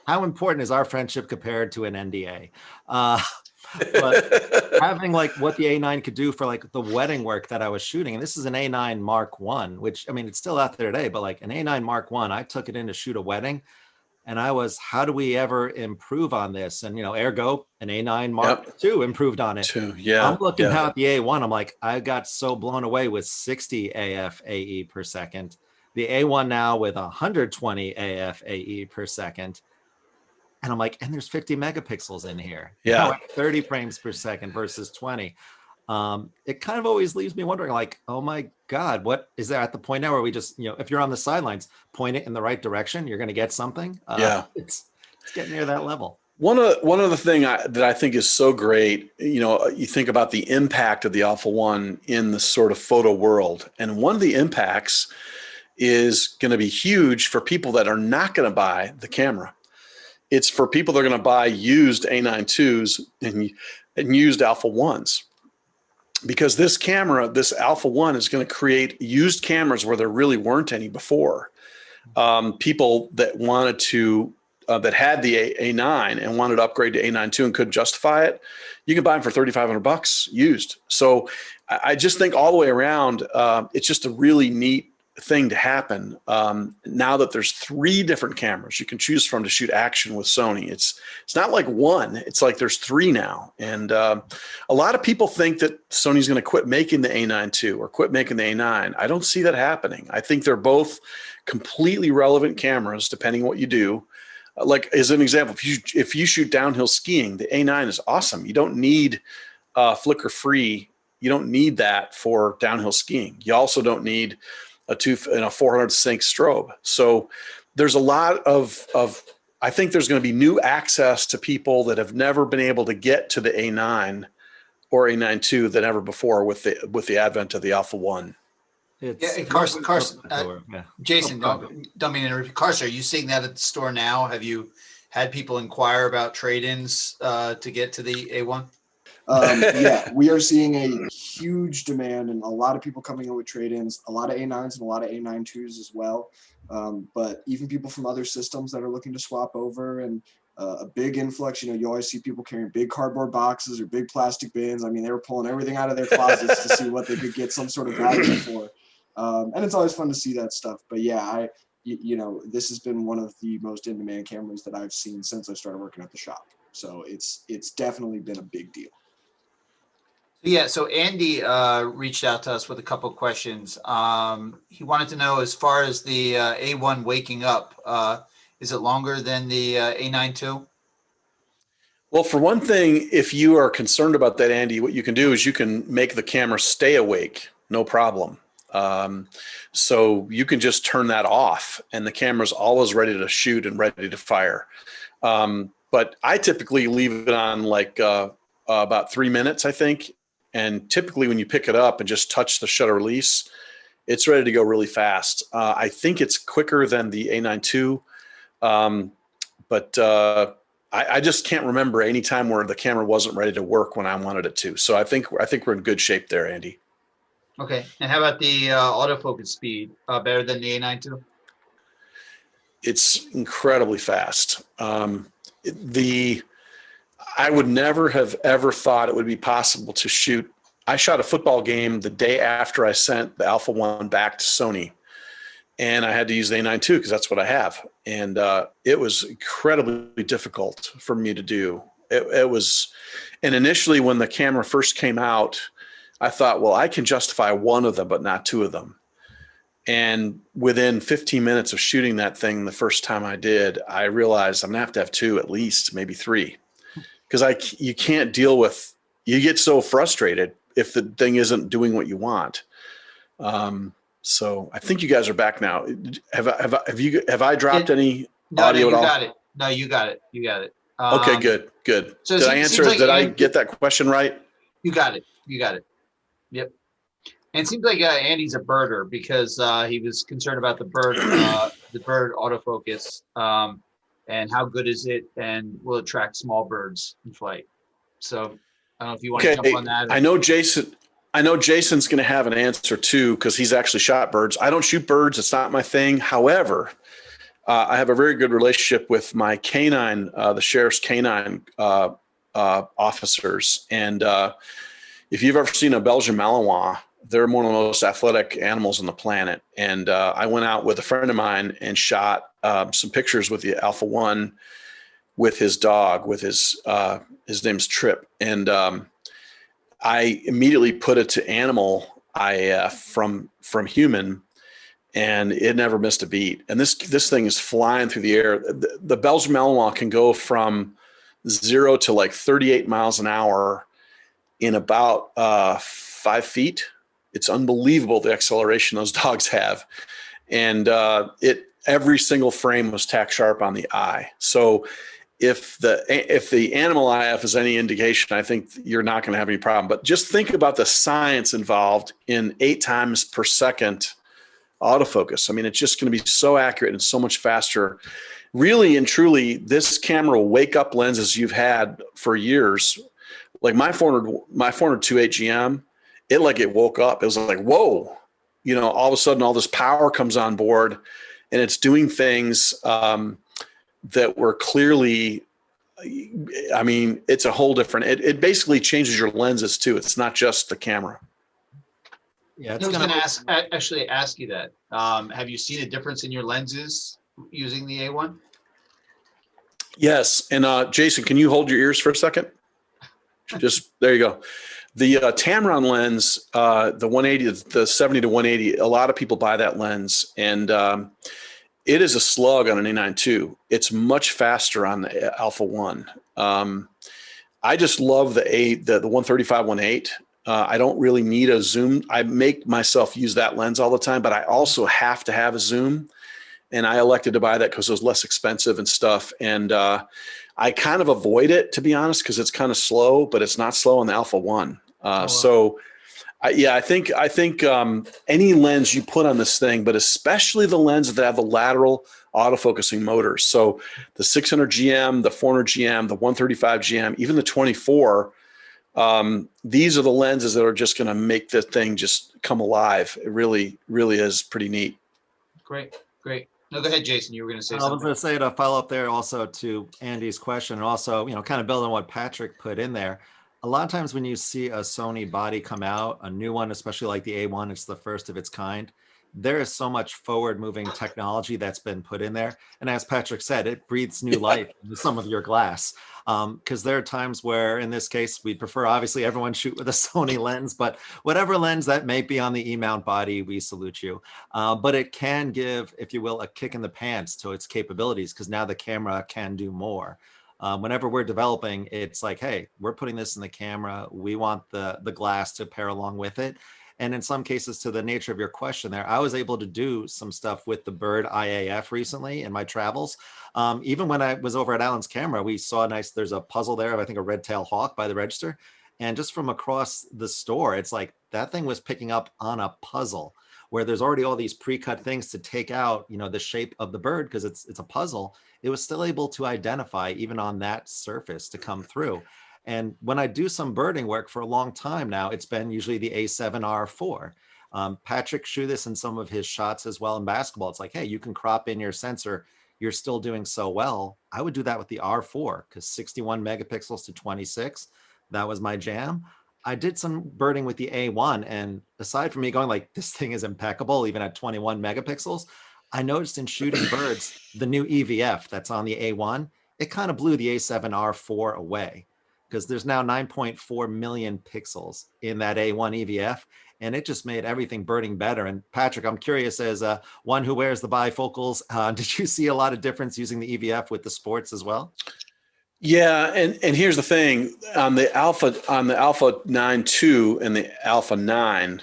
how important is our friendship compared to an NDA? But having like what the A9 could do for like the wedding work that I was shooting, and this is an A9 Mark One, which I mean, it's still out there today, but like an A9 Mark One, I took it in to shoot a wedding and I was, how do we ever improve on this? And, ergo an A9 Mark II improved on it. Yeah. I'm looking at the A1. I'm like, I got so blown away with 60 AF AE per second. The A1 now with 120 AF AE per second. And I'm like, and there's 50 megapixels in here. Yeah. 30 frames per second versus 20. It kind of always leaves me wondering, like, oh my God, what is there at the point now where we just, if you're on the sidelines, point it in the right direction, you're going to get something. It's getting near that level. One other thing that I think is so great, you think about the impact of the Alpha One in the sort of photo world. And one of the impacts is going to be huge for people that are not going to buy the camera. It's for people that are going to buy used A9 IIs and used Alpha Ones. Because this camera, this Alpha One, is going to create used cameras where there really weren't any before. People that wanted to that had the A9 and wanted to upgrade to A9 II and couldn't justify it, you can buy them for $3,500 used. So I just think all the way around, it's just a really neat thing to happen. Now that there's 3 different cameras you can choose from to shoot action with Sony, it's not like one, it's like there's 3 now. And a lot of people think that Sony's going to quit making the A9 II or quit making the A9. I don't see that happening. I think they're both completely relevant cameras depending on what you do. Like as an example, if you shoot downhill skiing, the A9 is awesome. You don't need flicker free. You don't need that for downhill skiing. You also don't need a 400 sync strobe. So there's a lot of I think there's going to be new access to people that have never been able to get to the A9 or A9 II than ever before with the advent of the Alpha One. Carson, yeah. Jason, don't mean to interrupt. Carson, are you seeing that at the store now? Have you had people inquire about trade-ins to get to the A1? Yeah, we are seeing a huge demand and a lot of people coming in with trade-ins, a lot of A9s and a lot of A9 IIs as well. But even people from other systems that are looking to swap over, and a big influx. You always see people carrying big cardboard boxes or big plastic bins. I mean, they were pulling everything out of their closets to see what they could get some sort of value for. And it's always fun to see that stuff. But yeah, this has been one of the most in-demand cameras that I've seen since I started working at the shop. So it's definitely been a big deal. Yeah, so Andy reached out to us with a couple of questions. He wanted to know, as far as the A1 waking up, is it longer than the A9 II? Well, for one thing, if you are concerned about that, Andy, what you can do is you can make the camera stay awake, no problem. So you can just turn that off and the camera's always ready to shoot and ready to fire. But I typically leave it on like about 3 minutes, I think. And typically when you pick it up and just touch the shutter release, it's ready to go really fast. I think it's quicker than the A9 II, but I just can't remember any time where the camera wasn't ready to work when I wanted it to. So I think we're in good shape there, Andy. Okay, and how about the autofocus speed? Better than the A9 II? It's incredibly fast. I would never have ever thought it would be possible to shoot. I shot a football game the day after I sent the Alpha One back to Sony, and I had to use the A9 II because that's what I have. And it was incredibly difficult for me to do. It was, and initially when the camera first came out, I thought, well, I can justify one of them, but not 2 of them. And within 15 minutes of shooting that thing the first time I did, I realized I'm gonna have to have 2 at least, maybe 3. Because you can't deal with, you get so frustrated if the thing isn't doing what you want. So I think you guys are back now. Have I dropped any audio at all? Got it. No, you got it. You got it. Okay, good. So did I answer? Did I get that question right? You got it. Yep. And it seems like Andy's a birder because he was concerned about the bird autofocus. And how good is it, and will it track small birds in flight? So I don't know if you want to jump on that. I know Jason's going to have an answer too, because he's actually shot birds. I don't shoot birds. It's not my thing. However, I have a very good relationship with my canine, the sheriff's canine officers. And if you've ever seen a Belgian Malinois, they're one of the most athletic animals on the planet. And I went out with a friend of mine and shot some pictures with the Alpha One with his dog, with his name's Trip. And I immediately put it to animal IAF from human, and it never missed a beat. And this thing is flying through the air. The Belgian Malinois can go from 0 to like 38 miles an hour in about 5 feet. It's unbelievable the acceleration those dogs have. And every single frame was tack sharp on the eye. So if the animal IF is any indication, I think you're not going to have any problem. But just think about the science involved in 8 times per second autofocus. I mean, it's just going to be so accurate and so much faster. Really and truly, this camera will wake up lenses you've had for years. Like my 400-2.8 GM, it woke up. It was like, whoa, all of a sudden all this power comes on board and it's doing things that were clearly, I mean, it's a whole different, it basically changes your lenses too. It's not just the camera. Yeah, I it's was gonna going to actually ask you that. Have you seen a difference in your lenses using the A1? Yes. And Jason, can you hold your ears for a second? Just, there you go. The Tamron lens, the 180, the 70 to 180, a lot of people buy that lens, and it is a slug on an A9 II. It's much faster on the Alpha 1. I just love the 135 1.8. I don't really need a zoom. I make myself use that lens all the time, but I also have to have a zoom. And I elected to buy that because it was less expensive and stuff. And I kind of avoid it, to be honest, because it's kind of slow, but it's not slow on the Alpha 1. Wow. So I think any lens you put on this thing, but especially the lenses that have the lateral autofocusing motors. So the 600 GM, the 400 GM, the 135 GM, even the 24, these are the lenses that are just going to make the thing just come alive. It really, really is pretty neat. Great, great. No, go ahead, Jason. You were going to say I was something. going to say, to follow up there also to Andy's question, and also, kind of build on what Patrick put in there. A lot of times when you see a Sony body come out, a new one, especially like the A1, it's the first of its kind. There is so much forward-moving technology that's been put in there. And as Patrick said, it breathes new life into some of your glass. Because there are times where, in this case, we'd prefer, obviously, everyone shoot with a Sony lens, but whatever lens that may be on the E-mount body, we salute you. But it can give, if you will, a kick in the pants to its capabilities, because now the camera can do more. Whenever we're developing, it's like, hey, we're putting this in the camera. We want the glass to pair along with it. And in some cases, to the nature of your question there, I was able to do some stuff with the Bird IAF recently in my travels. Even when I was over at Alan's camera, we saw there's a puzzle there of, I think, a red-tailed hawk by the register. And just from across the store, it's like that thing was picking up on a puzzle where there's already all these pre-cut things to take out, the shape of the bird, because it's a puzzle. It was still able to identify even on that surface to come through. And when I do some birding work for a long time now, it's been usually the A7R4. Patrick showed this in some of his shots as well in basketball. It's like, hey, you can crop in your sensor. You're still doing so well. I would do that with the R4 because 61 megapixels to 26, that was my jam. I did some birding with the A1, and aside from me going like, this thing is impeccable, even at 21 megapixels, I noticed in shooting birds, the new EVF that's on the A1, it kind of blew the A7R4 away, because there's now 9.4 million pixels in that A1 EVF, and it just made everything birding better. And Patrick, I'm curious, as one who wears the bifocals, did you see a lot of difference using the EVF with the sports as well? Yeah, and here's the thing, on the Alpha 9 II and the Alpha 9,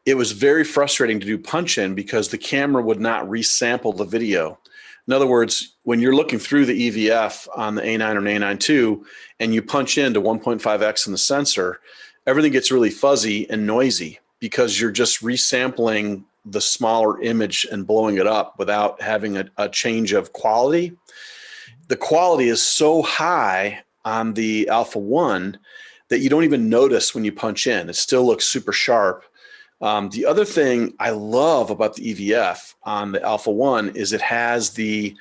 it was very frustrating to do punch in because the camera would not resample the video. In other words, when you're looking through the EVF on the A9 or an A9 II and you punch into 1.5x in the sensor, everything gets really fuzzy and noisy because you're just resampling the smaller image and blowing it up without having a change of quality. The quality is so high on the Alpha 1 that you don't even notice when you punch in. It still looks super sharp. The other thing I love about the EVF on the Alpha 1 is it has the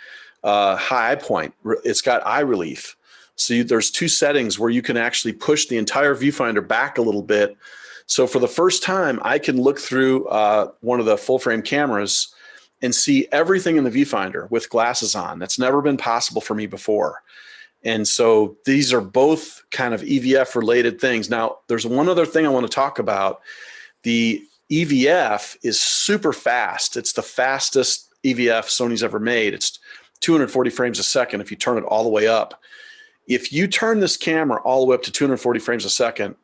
high eye point. It's got eye relief. So there's two settings where you can actually push the entire viewfinder back a little bit. So for the first time, I can look through one of the full frame cameras and see everything in the viewfinder with glasses on. That's never been possible for me before. And so these are both kind of EVF related things. Now, there's one other thing I want to talk about. The EVF is super fast. It's the fastest EVF Sony's ever made. It's 240 frames a second if you turn it all the way up. If you turn this camera all the way up to 240 frames a second,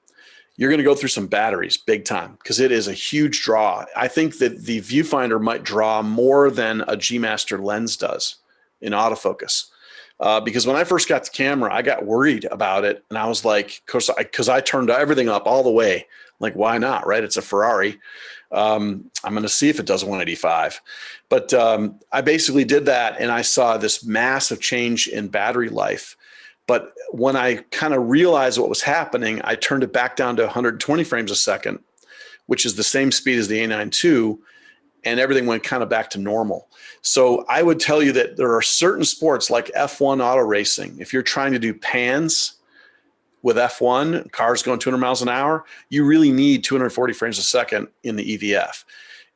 you're going to go through some batteries big time because it is a huge draw. I think that the viewfinder might draw more than a G Master lens does in autofocus. Because when I first got the camera, I got worried about it. And I was like, because I turned everything up all the way. Like, why not, right? It's a Ferrari. I'm going to see if it does 185. But I basically did that, and I saw this massive change in battery life. But when I kind of realized what was happening, I turned it back down to 120 frames a second, which is the same speed as the A9 II. and everything went kind of back to normal. So I would tell you that there are certain sports like F1 auto racing. If you're trying to do pans with F1, cars going 200 miles an hour, you really need 240 frames a second in the EVF.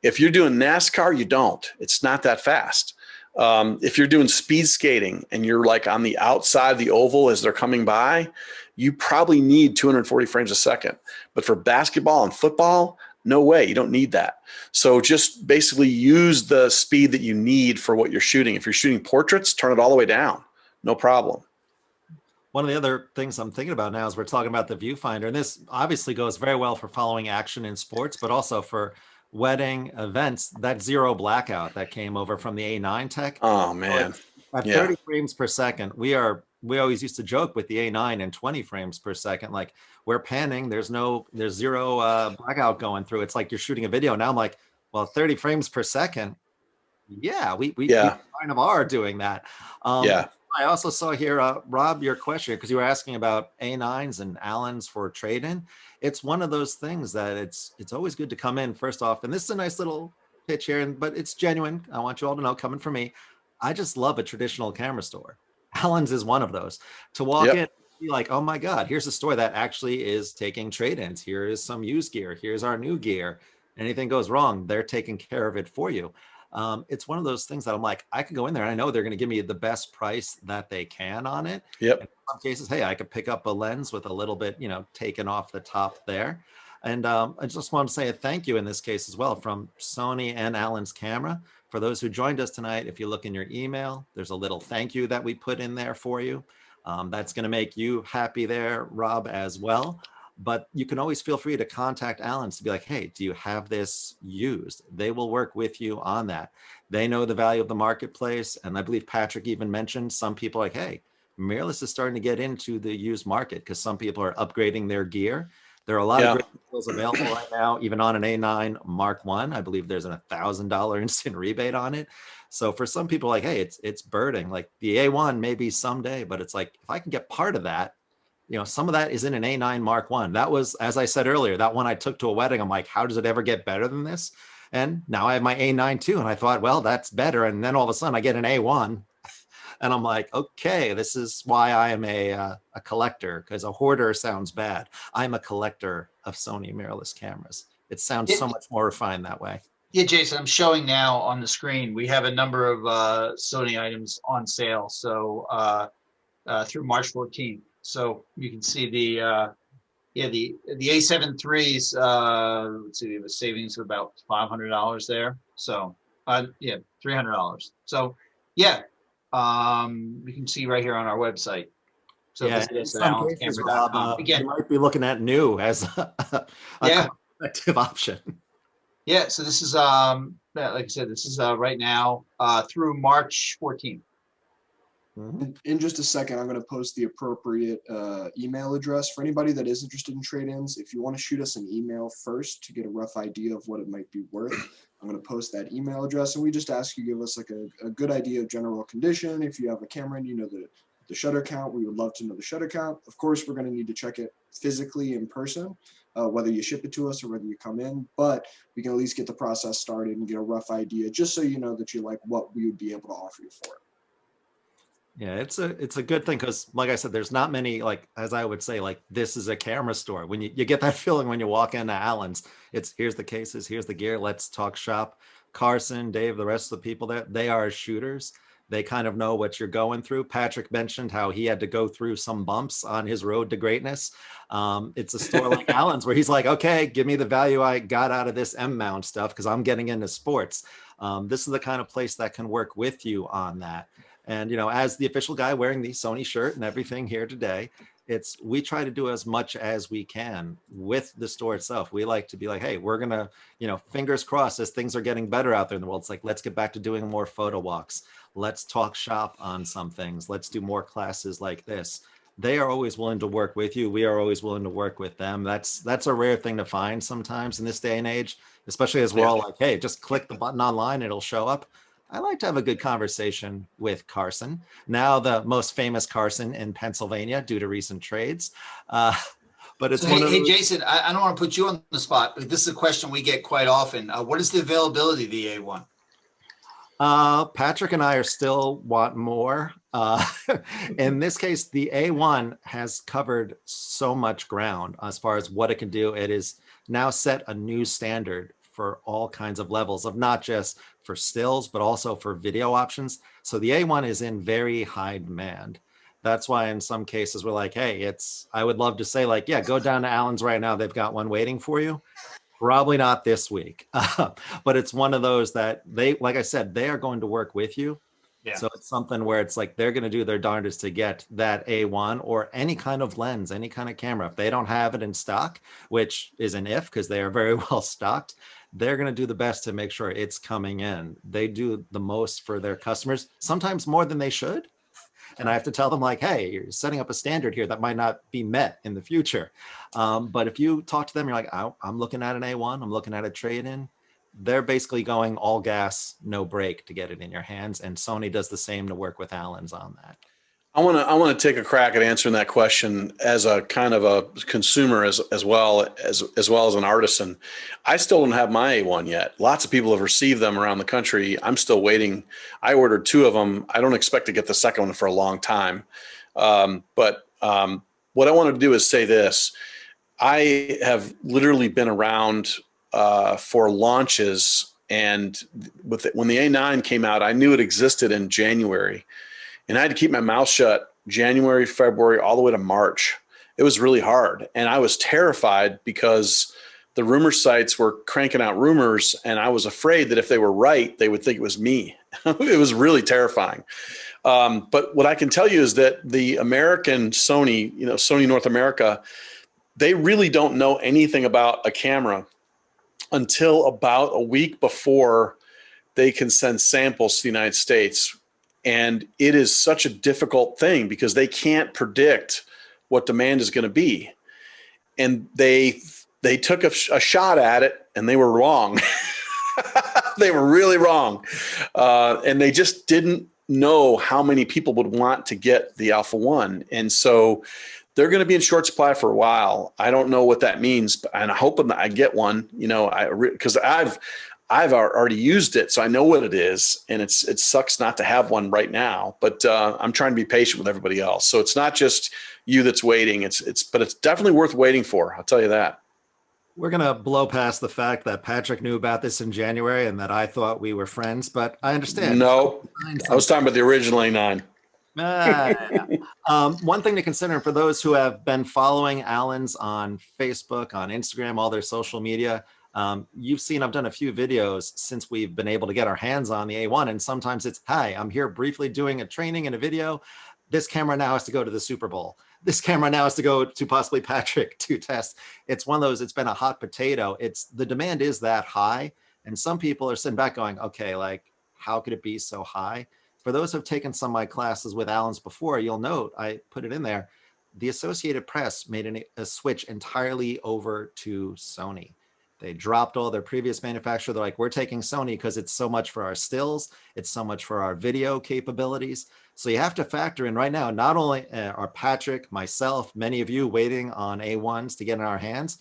If you're doing NASCAR, you don't. It's not that fast. If you're doing speed skating and you're like on the outside of the oval as they're coming by, you probably need 240 frames a second. But for basketball and football, no way, you don't need that. So just basically use the speed that you need for what you're shooting. If you're shooting portraits, turn it all the way down. No problem. One of the other things I'm thinking about now is we're talking about the viewfinder, and this obviously goes very well for following action in sports, but also for wedding events. That zero blackout that came over from the A9 tech. Oh man. At 30 frames per second, we always used to joke with the A9 and 20 frames per second, like we're panning, there's zero blackout going through. It's like you're shooting a video. Now I'm like, well, 30 frames per second. Yeah, we kind of are doing that. I also saw here, Rob, your question, because you were asking about A9s and Allens for trade-in. It's one of those things that it's always good to come in first off. And this is a nice little pitch here, but it's genuine. I want you all to know, coming from me, I just love a traditional camera store. Allens is one of those. To walk in and be like, oh my God, here's a store that actually is taking trade-ins. Here is some used gear. Here's our new gear. Anything goes wrong, they're taking care of it for you. It's one of those things that I'm like, I could go in there and I know they're going to give me the best price that they can on it. Yep. In some cases, hey, I could pick up a lens with a little bit, taken off the top there. And I just want to say a thank you in this case as well from Sony and Allen's camera. For those who joined us tonight, if you look in your email, there's a little thank you that we put in there for you. That's going to make you happy there, Rob, as well. But you can always feel free to contact Allen's to be like, hey, do you have this used? They will work with you on that. They know the value of the marketplace. And I believe Patrick even mentioned some people like, hey, mirrorless is starting to get into the used market because some people are upgrading their gear. There are a lot of great deals available right now, even on an A9 Mark I. I believe there's a $1,000 instant rebate on it. So for some people like, hey, it's birding. Like the A1 maybe someday, but it's like, if I can get part of that, some of that is in an A9 Mark I. That was, as I said earlier, that one I took to a wedding. I'm like, how does it ever get better than this? And now I have my A9 too. And I thought, well, that's better. And then all of a sudden I get an A1 and I'm like, okay, this is why I am a collector, because a hoarder sounds bad. I'm a collector of Sony mirrorless cameras. It sounds so much more refined that way. Yeah, Jason, I'm showing now on the screen. We have a number of Sony items on sale. So through March 14th. So you can see the A7 IIIs, let's see, we have a savings of about $500 there. So $300. So you can see right here on our website. So in some cases, Rob, you might be looking at new as a effective option. Yeah, so this is like I said, this is right now through March 14th. In just a second, I'm going to post the appropriate email address for anybody that is interested in trade-ins. If you want to shoot us an email first to get a rough idea of what it might be worth, I'm going to post that email address, and we just ask you give us like a good idea of general condition. If you have a camera and you know the shutter count, we would love to know the shutter count. Of course, we're going to need to check it physically in person, whether you ship it to us or whether you come in, but we can at least get the process started and get a rough idea just so you know that you like what we would be able to offer you for it. Yeah, it's a good thing because, like I said, there's not many, like, as I would say, like, this is a camera store. When you get that feeling when you walk into Allen's, it's here's the cases, here's the gear, let's talk shop. Carson, Dave, the rest of the people there, they are shooters. They kind of know what you're going through. Patrick mentioned how he had to go through some bumps on his road to greatness. It's a store like Allen's where he's like, okay, give me the value I got out of this M-mount stuff because I'm getting into sports. This is the kind of place that can work with you on that. And, as the official guy wearing the Sony shirt and everything here today, we try to do as much as we can with the store itself. We like to be like, hey, we're going to, fingers crossed as things are getting better out there in the world. It's like, let's get back to doing more photo walks. Let's talk shop on some things. Let's do more classes like this. They are always willing to work with you. We are always willing to work with them. That's a rare thing to find sometimes in this day and age, especially as we're all like, hey, just click the button online, it'll show up. I like to have a good conversation with Carson, now the most famous Carson in Pennsylvania due to recent trades. But but it's So, one of hey, those. Jason, I don't want to put you on the spot, but this is a question we get quite often. What is the availability of the A1? Patrick and I are still want more. In this case, the A1 has covered so much ground as far as what it can do. It is now set a new standard for all kinds of levels of not just for stills, but also for video options. So the A1 is in very high demand. That's why in some cases we're like, hey, I would love to say like, yeah, go down to Allen's right now. They've got one waiting for you. Probably not this week, but it's one of those that they, like I said, they are going to work with you. Yeah. So it's something where it's like they're going to do their darndest to get that A1 or any kind of lens, any kind of camera. If they don't have it in stock, which is an if because they are very well stocked, they're going to do the best to make sure it's coming in. They do the most for their customers, sometimes more than they should. And I have to tell them like, hey, you're setting up a standard here that might not be met in the future. But if you talk to them, you're like, I'm looking at an A1, I'm looking at a trade-in. They're basically going all gas, no brake to get it in your hands. And Sony does the same to work with Allen's on that. I want to take a crack at answering that question as a kind of a consumer as well as an artisan. I still don't have my A1 yet. Lots of people have received them around the country. I'm still waiting. I ordered 2 of them. I don't expect to get the second one for a long time. But what I wanted to do is say this. I have literally been around for launches, and when the A9 came out, I knew it existed in January. And I had to keep my mouth shut January, February, all the way to March. It was really hard. And I was terrified because the rumor sites were cranking out rumors. And I was afraid that if they were right, they would think it was me. It was really terrifying. But what I can tell you is that the American Sony, Sony North America, they really don't know anything about a camera until about a week before they can send samples to the United States. And it is such a difficult thing because they can't predict what demand is going to be. And they took a shot at it and they were wrong. They were really wrong. And they just didn't know how many people would want to get the Alpha One. And so they're going to be in short supply for a while. I don't know what that means, and I'm hoping that I get one, because I've already used it, so I know what it is, and it sucks not to have one right now. But I'm trying to be patient with everybody else. So it's not just you that's waiting. But it's definitely worth waiting for. I'll tell you that. We're gonna blow past the fact that Patrick knew about this in January and that I thought we were friends, but I understand. No, I was talking about the original A9. One thing to consider for those who have been following Allen's on Facebook, on Instagram, all their social media. You've seen I've done a few videos since we've been able to get our hands on the A1, and sometimes it's, hi, I'm here briefly doing a training and a video. This camera now has to go to the Super Bowl. This camera now has to go to possibly Patrick to test. It's one of those, it's been a hot potato. The demand is that high, and some people are sitting back going, okay, like, how could it be so high? For those who have taken some of my classes with Allen's before, you'll note, I put it in there, the Associated Press made a switch entirely over to Sony. They dropped all their previous manufacturer. They're like, we're taking Sony because it's so much for our stills. It's so much for our video capabilities. So you have to factor in right now, not only are Patrick, myself, many of you waiting on A1s to get in our hands,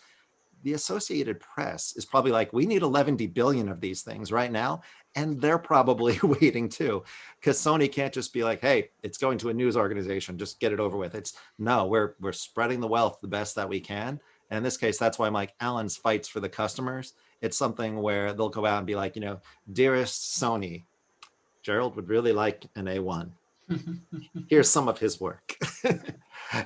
the Associated Press is probably like, we need 11 billion of these things right now. And they're probably waiting too, because Sony can't just be like, hey, it's going to a news organization, just get it over with. No, we're spreading the wealth the best that we can. And in this case, that's why I'm like, Allen's fights for the customers. It's something where they'll go out and be like, dearest Sony, Gerald would really like an A1. Here's some of his work.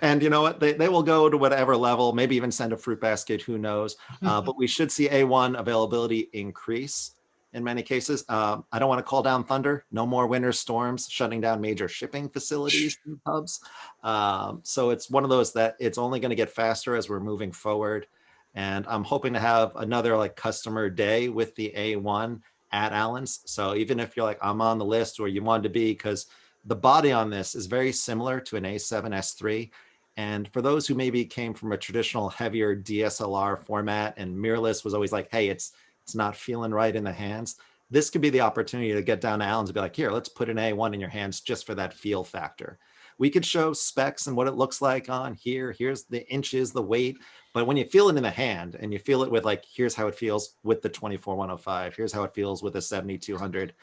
And you know what? They will go to whatever level, maybe even send a fruit basket, who knows? But we should see A1 availability increase in many cases. I don't want to call down thunder. No more winter storms shutting down major shipping facilities and hubs. So it's one of those that it's only going to get faster as we're moving forward. And I'm hoping to have another like customer day with the A1 at Allen's. So even if you're like, I'm on the list where you wanted to be, because the body on this is very similar to an A7 S3. And for those who maybe came from a traditional heavier DSLR format and mirrorless was always like, hey, it's not feeling right in the hands. This could be the opportunity to get down to Allen's and be like, here, let's put an A1 in your hands just for that feel factor. we could show specs and what it looks like on here. Here's the inches, the weight. But when you feel it in the hand and you feel it with like, here's how it feels with the 24-105. Here's how it feels with a 7200.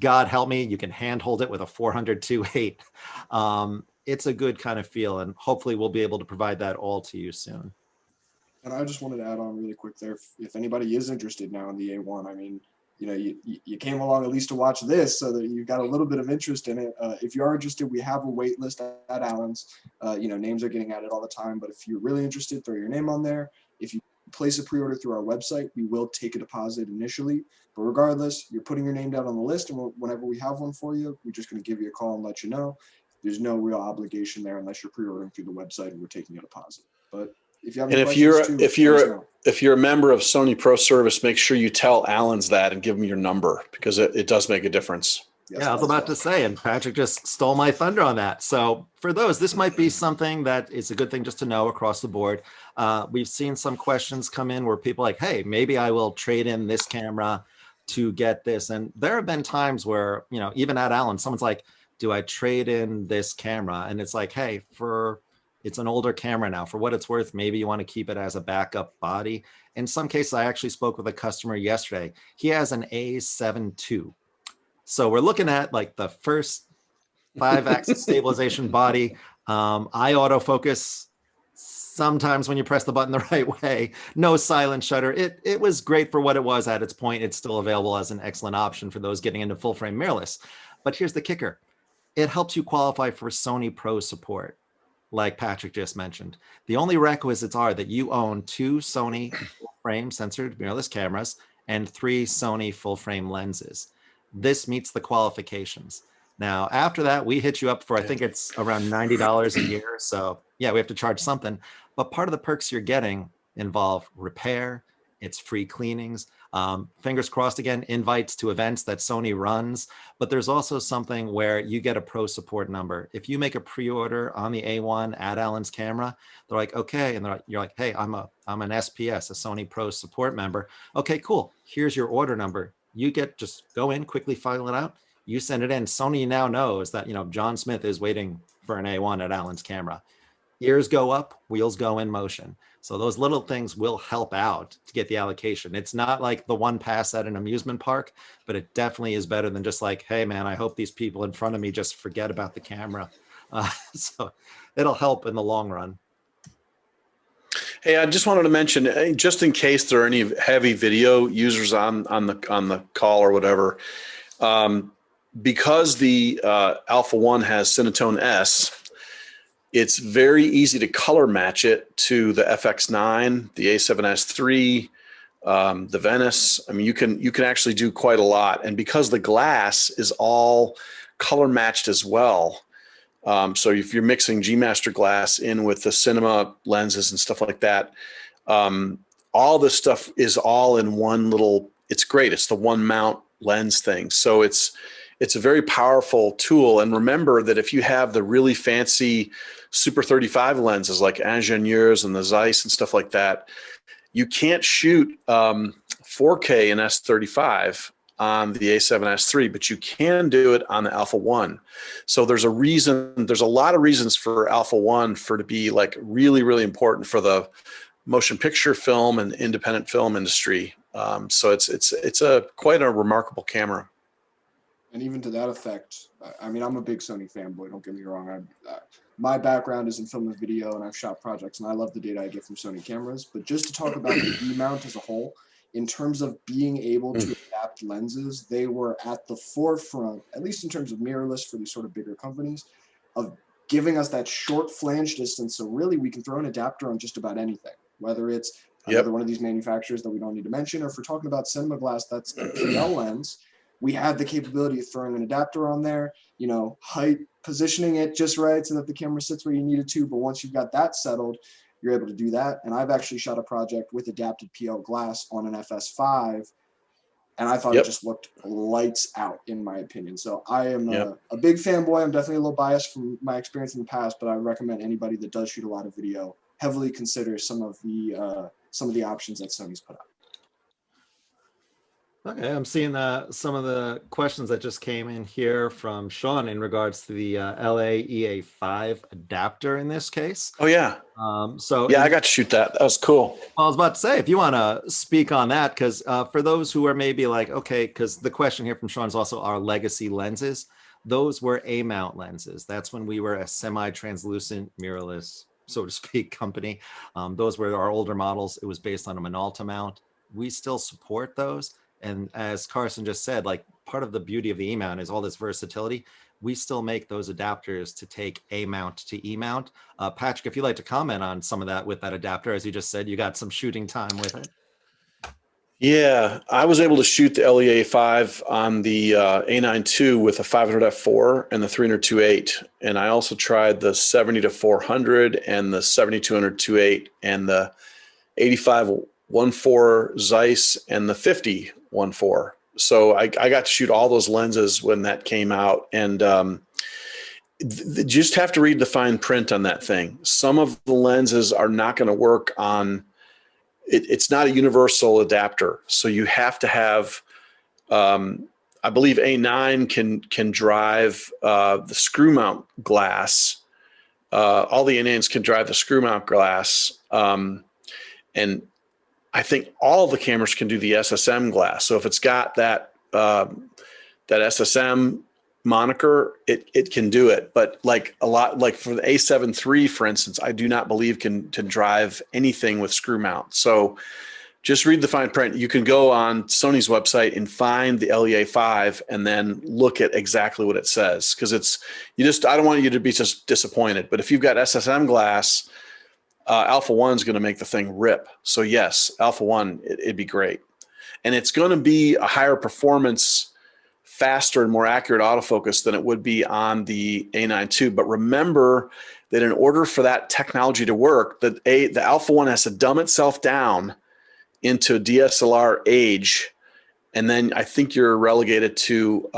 God help me, you can handhold it with a 400 2.8. It's a good kind of feel, and hopefully we'll be able to provide that all to you soon. And I just wanted to add on really quick there, if anybody is interested now in the A1, I mean, you know, you came along at least to watch this, so that you've got a little bit of interest in it. If you are interested, we have a wait list at Allen's. You know, names are getting added all the time, but if you're really interested, throw your name on there. If you place a pre-order through our website, we will take a deposit initially, but regardless, you're putting your name down on the list, and whenever we have one for you, we're just going to give you a call and let you know. There's no real obligation there unless you're pre-ordering through the website and we're taking a deposit. But if you have any questions too, if you're a member of Sony Pro Service, make sure you tell Allen's that and give him your number, because it does make a difference. Yes, yeah, I was about to say, and Patrick just stole my thunder on that. So for those, this might be something that is a good thing just to know across the board. We've seen some questions come in where people are like, hey, maybe I will trade in this camera to get this. And there have been times where, you know, even at Allen, someone's like, do I trade in this camera? And it's like, hey, it's an older camera now. For what it's worth, maybe you want to keep it as a backup body. In some cases, I actually spoke with a customer yesterday. He has an A7 II. So we're looking at like the first 5-axis stabilization body. Eye autofocus sometimes when you press the button the right way. No silent shutter. It was great for what it was at its point. It's still available as an excellent option for those getting into full frame mirrorless. But here's the kicker. It helps you qualify for Sony Pro support, like Patrick just mentioned. The only requisites are that you own 2 Sony full-frame censored mirrorless cameras and 3 Sony full-frame lenses. This meets the qualifications. Now, after that, we hit you up for, I think it's around $90 a year. So yeah, we have to charge something. But part of the perks you're getting involve repair. It's free cleanings. Fingers crossed again, invites to events that Sony runs. But there's also something where you get a pro support number. If you make a pre-order on the A1 at Allen's camera, they're like, okay. And you're like, hey, I'm an SPS, a Sony Pro support member. Okay, cool. Here's your order number. You just go in, quickly file it out. You send it in. Sony now knows that, you know, John Smith is waiting for an A1 at Allen's camera. Ears go up, wheels go in motion. So those little things will help out to get the allocation. It's not like the one pass at an amusement park, but it definitely is better than just like, hey man, I hope these people in front of me just forget about the camera. So it'll help in the long run. Hey, I just wanted to mention, just in case there are any heavy video users on the call or whatever, because the Alpha 1 has Cinetone S, it's very easy to color match it to the FX9, the A7S III, the Venice. I mean, you can actually do quite a lot, and because the glass is all color matched as well. So if you're mixing G Master glass in with the cinema lenses and stuff like that, all this stuff is all in one little, it's great. It's the one mount lens thing. So it's a very powerful tool. And remember that if you have the really fancy Super 35 lenses like Ingenieurs and the Zeiss and stuff like that, you can't shoot 4K in S35 on the A7S III, but you can do it on the Alpha 1. So there's a lot of reasons for Alpha 1 to be like really, really important for the motion picture film and independent film industry. So it's quite a remarkable camera. And even to that effect, I mean, I'm a big Sony fanboy, don't get me wrong. My background is in film and video, and I've shot projects, and I love the data I get from Sony cameras. But just to talk about the E-mount as a whole, in terms of being able to adapt lenses, they were at the forefront, at least in terms of mirrorless for these sort of bigger companies, of giving us that short flange distance. So really, we can throw an adapter on just about anything, whether it's another one of these manufacturers that we don't need to mention, or if we're talking about cinema glass, that's a PL lens. We had the capability of throwing an adapter on there, you know, height, positioning it just right so that the camera sits where you need it to. But once you've got that settled, you're able to do that. And I've actually shot a project with adapted PL glass on an FS5, and I thought it just looked lights out, in my opinion. So I am a big fanboy. I'm definitely a little biased from my experience in the past, but I recommend anybody that does shoot a lot of video heavily consider some of the options that Sony's put out. Okay, I'm seeing some of the questions that just came in here from Sean in regards to the LA-EA5 adapter in this case. Oh yeah. So Yeah, I got to shoot that. That was cool. I was about to say, if you want to speak on that, because for those who are maybe like, okay, because the question here from Sean is also our legacy lenses. Those were A-mount lenses. That's when we were a semi-translucent, mirrorless, so to speak, company. Those were our older models. It was based on a Minolta mount. We still support those. And as Carson just said, like part of the beauty of the E-mount is all this versatility. We still make those adapters to take A-mount to E-mount. Patrick, if you'd like to comment on some of that with that adapter, as you just said, you got some shooting time with it. Yeah, I was able to shoot the LEA5 on the A9 II with a 500 f4 and the 300 2.8, and I also tried the 70 to 400 and the 7200 2.8 and the 85 1.4 Zeiss and the 50 1.4. So I got to shoot all those lenses when that came out, and just have to read the fine print on that thing. Some of the lenses are not going to work on it. It's not a universal adapter, so you have to have. I believe A9 can drive the screw mount glass. All the A9s can drive the screw mount glass, and I think all the cameras can do the SSM glass. So if it's got that SSM moniker, it can do it. But like a lot, like for the A7 III, for instance, I do not believe can drive anything with screw mount. So just read the fine print. You can go on Sony's website and find the LEA5 and then look at exactly what it says. Because I don't want you to be just disappointed. But if you've got SSM glass, Alpha 1 is going to make the thing rip. So yes, Alpha 1, it'd be great. And it's going to be a higher performance, faster and more accurate autofocus than it would be on the A9 II. But remember that in order for that technology to work, the Alpha 1 has to dumb itself down into DSLR age. And then I think you're relegated to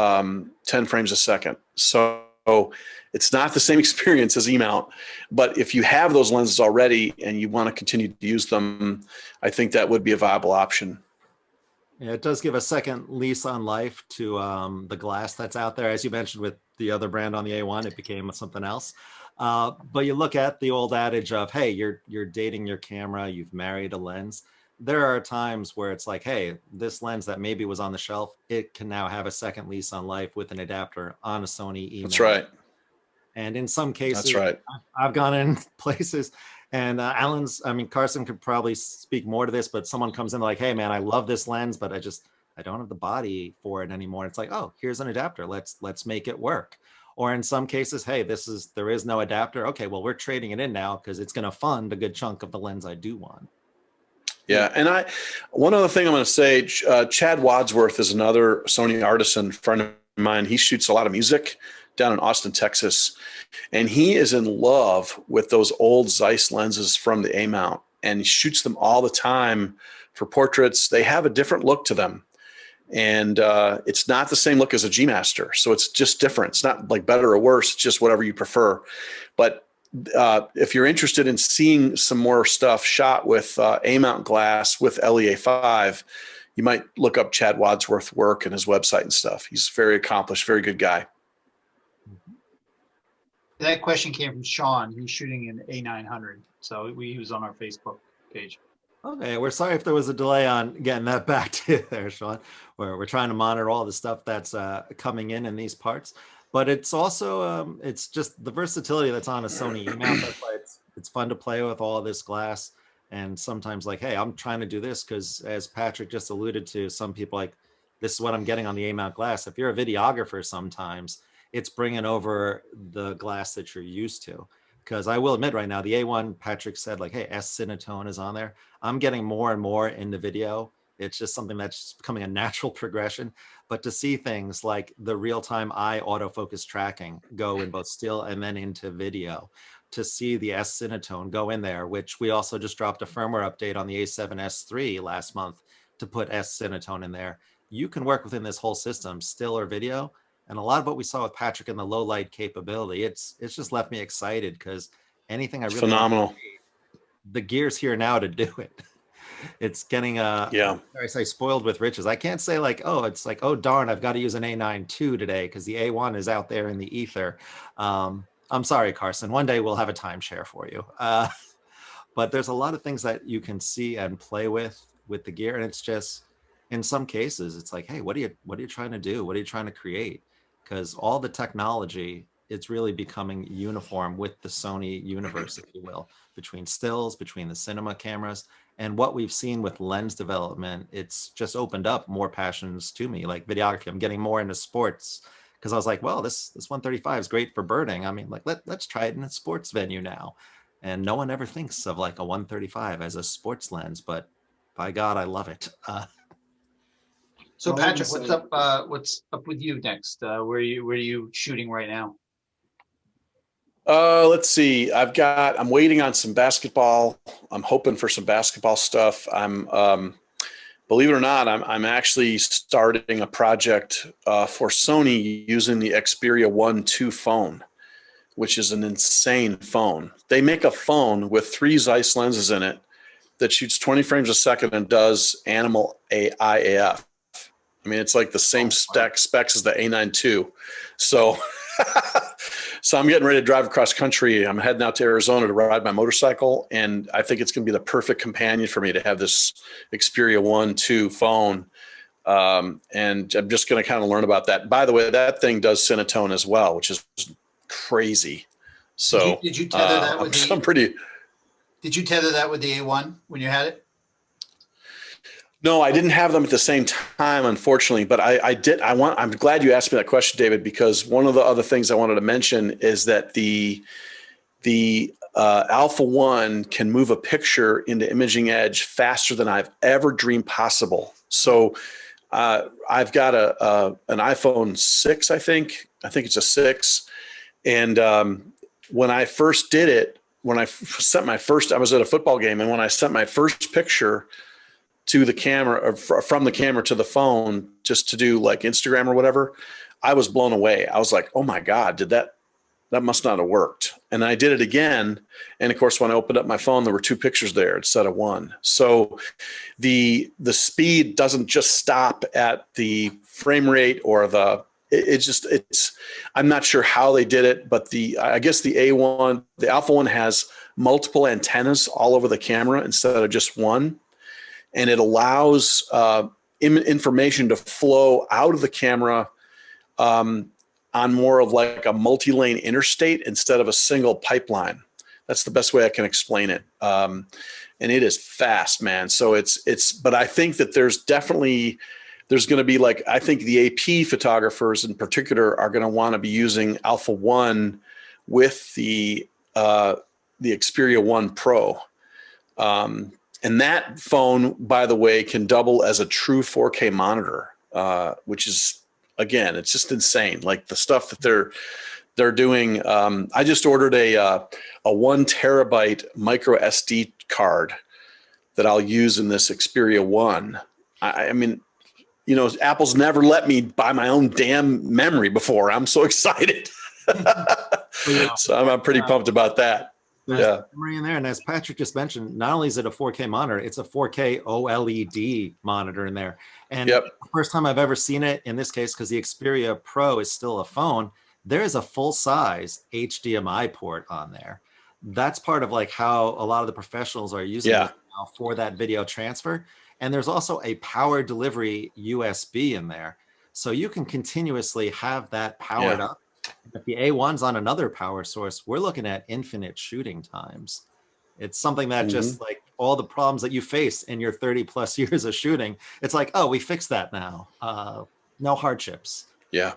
10 frames a second. So it's not the same experience as E-mount, but if you have those lenses already and you want to continue to use them, I think that would be a viable option. Yeah, it does give a second lease on life to the glass that's out there. As you mentioned with the other brand on the A1, it became something else. But you look at the old adage of, hey, you're dating your camera, you've married a lens. There are times where it's like, hey, this lens that maybe was on the shelf, it can now have a second lease on life with an adapter on a Sony E-mount. That's right. And in some cases, that's right. I've gone in places and Carson could probably speak more to this, but someone comes in like, hey man, I love this lens, but I don't have the body for it anymore. It's like, oh, here's an adapter. Let's make it work. Or in some cases, hey, there is no adapter. Okay, well, we're trading it in now because it's going to fund a good chunk of the lens I do want. Yeah, and one other thing I'm going to say, Chad Wadsworth is another Sony Artisan friend of mine. He shoots a lot of music down in Austin, Texas, and he is in love with those old Zeiss lenses from the A-mount, and he shoots them all the time for portraits. They have a different look to them, and it's not the same look as a G Master, so it's just different. It's not like better or worse, it's just whatever you prefer. But if you're interested in seeing some more stuff shot with A-mount glass with LEA5, you might look up Chad Wadsworth's work and his website and stuff. He's very accomplished, very good guy. That question came from Sean. He's shooting an A900, so he was on our Facebook page. Okay, we're sorry if there was a delay on getting that back to you there, Sean. We're trying to monitor all the stuff that's coming in these parts. But it's also, it's just the versatility that's on a Sony E-mount. That's why it's fun to play with all this glass. And sometimes like, hey, I'm trying to do this because as Patrick just alluded to, some people like, this is what I'm getting on the A-mount glass. If you're a videographer sometimes, it's bringing over the glass that you're used to. Because I will admit right now, the A1, Patrick said like, hey, S-Cinetone is on there. I'm getting more and more in the video. It's just something that's becoming a natural progression. But to see things like the real-time eye autofocus tracking go in both still and then into video, to see the S-Cinetone go in there, which we also just dropped a firmware update on the A7S III last month to put S-Cinetone in there. You can work within this whole system, still or video. And a lot of what we saw with Patrick in the low light capability, it's just left me excited because anything I really phenomenal. The gear's here now to do it. it's getting Yeah. I say spoiled with riches. I can't say like, oh, it's like, oh darn, I've got to use an A9 II today because the A1 is out there in the ether. I'm sorry, Carson. One day we'll have a timeshare for you. But there's a lot of things that you can see and play with the gear, and it's just, in some cases, it's like, hey, what are you trying to do? What are you trying to create? Because all the technology, it's really becoming uniform with the Sony universe, if you will, between stills, between the cinema cameras, and what we've seen with lens development. It's just opened up more passions to me, like videography. I'm getting more into sports because I was like, well, this 135 is great for birding. I mean, like let's try it in a sports venue now. And no one ever thinks of like a 135 as a sports lens, but by God, I love it. So Well, I Patrick, would what's up with you next? Where are you shooting right now? Let's see. I'm waiting on some basketball. I'm hoping for some basketball stuff. Believe it or not, I'm actually starting a project for Sony using the Xperia 1 II phone, which is an insane phone. They make a phone with 3 Zeiss lenses in it that shoots 20 frames a second and does animal IAF. I mean, it's like the same specs as the A9 II. So, so I'm getting ready to drive across country. I'm heading out to Arizona to ride my motorcycle, and I think it's going to be the perfect companion for me to have this Xperia 1 II phone. And I'm just going to kind of learn about that. By the way, that thing does Cinetone as well, which is crazy. So Did you tether that with Did you tether that with the A1 when you had it? No, I didn't have them at the same time, unfortunately, but I did. I'm glad you asked me that question, David, because one of the other things I wanted to mention is that the Alpha One can move a picture into Imaging Edge faster than I've ever dreamed possible. So I've got an iPhone 6, I think it's a 6. And when I first did it, I was at a football game, and when I sent my first picture to the camera, or from the camera to the phone, just to do like Instagram or whatever, I was blown away. I was like, oh my God, that must not have worked. And I did it again. And of course, when I opened up my phone, there were 2 pictures there instead of 1. So the speed doesn't just stop at the frame rate or I'm not sure how they did it, but I guess the Alpha One has multiple antennas all over the camera instead of just one. And it allows information to flow out of the camera on more of like a multi-lane interstate instead of a single pipeline. That's the best way I can explain it. And it is fast, man. So but I think that there's going to be I think the AP photographers in particular are going to want to be using Alpha One with the Xperia 1 Pro. And that phone, by the way, can double as a true 4K monitor, which is, again, it's just insane. Like the stuff that they're doing. I just ordered a 1 terabyte micro SD card that I'll use in this Xperia 1. I mean, Apple's never let me buy my own damn memory before. I'm so excited. So I'm pretty pumped about that. There's memory in there, and as Patrick just mentioned, not only is it a 4K monitor, it's a 4K OLED monitor in there. And the first time I've ever seen it, in this case, because the Xperia Pro is still a phone, there is a full-size HDMI port on there. That's part of like how a lot of the professionals are using it now for that video transfer. And there's also a power delivery USB in there, so you can continuously have that powered up. If the A1's on another power source, we're looking at infinite shooting times. It's something that just like all the problems that you face in your 30 plus years of shooting, it's like, oh, we fixed that now. No hardships. Yeah.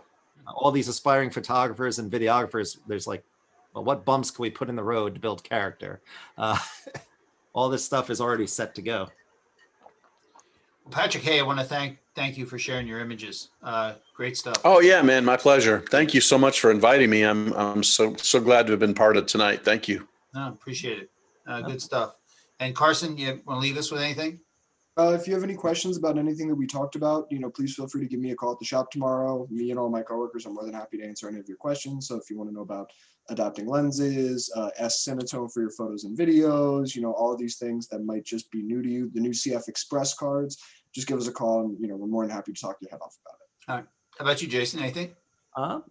All these aspiring photographers and videographers, there's like, well, what bumps can we put in the road to build character? All this stuff is already set to go. Well, Patrick, hey, I want to thank you for sharing your images. Great stuff. Oh yeah, man, my pleasure. Thank you so much for inviting me. I'm so glad to have been part of tonight. Thank you. No, appreciate it. Good stuff. And Carson, you want to leave us with anything? If you have any questions about anything that we talked about, please feel free to give me a call at the shop tomorrow. Me and all my coworkers are more than happy to answer any of your questions. So if you want to know about adapting lenses, S-Cinetone for your photos and videos, all of these things that might just be new to you, the new CF Express cards, just give us a call and, we're more than happy to talk your head off about it. All right. How about you, Jason? Anything?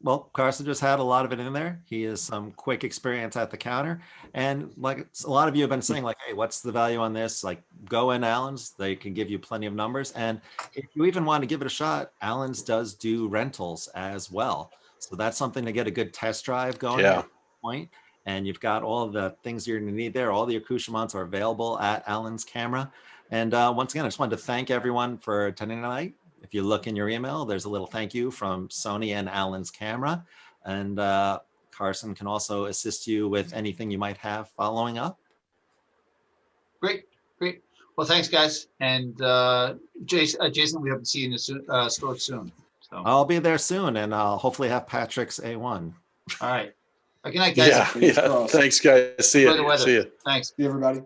Well, Carson just had a lot of it in there. He has some quick experience at the counter. And like a lot of you have been saying, like, hey, what's the value on this? Like, go in Allen's. They can give you plenty of numbers. And if you even want to give it a shot, Allen's does do rentals as well. So that's something to get a good test drive going at this point. And you've got all of the things you're going to need there. All the accoutrements are available at Allen's Camera. And once again, I just wanted to thank everyone for attending tonight. If you look in your email, there's a little thank you from Sony and Allen's Camera. And Carson can also assist you with anything you might have following up. Great. Well, thanks, guys. And Jason, we hope to see you in the store soon. So. I'll be there soon, and I'll hopefully have Patrick's A1. All right. Good night, guys. Yeah. Thanks, guys. See you. Thanks. See you, everybody.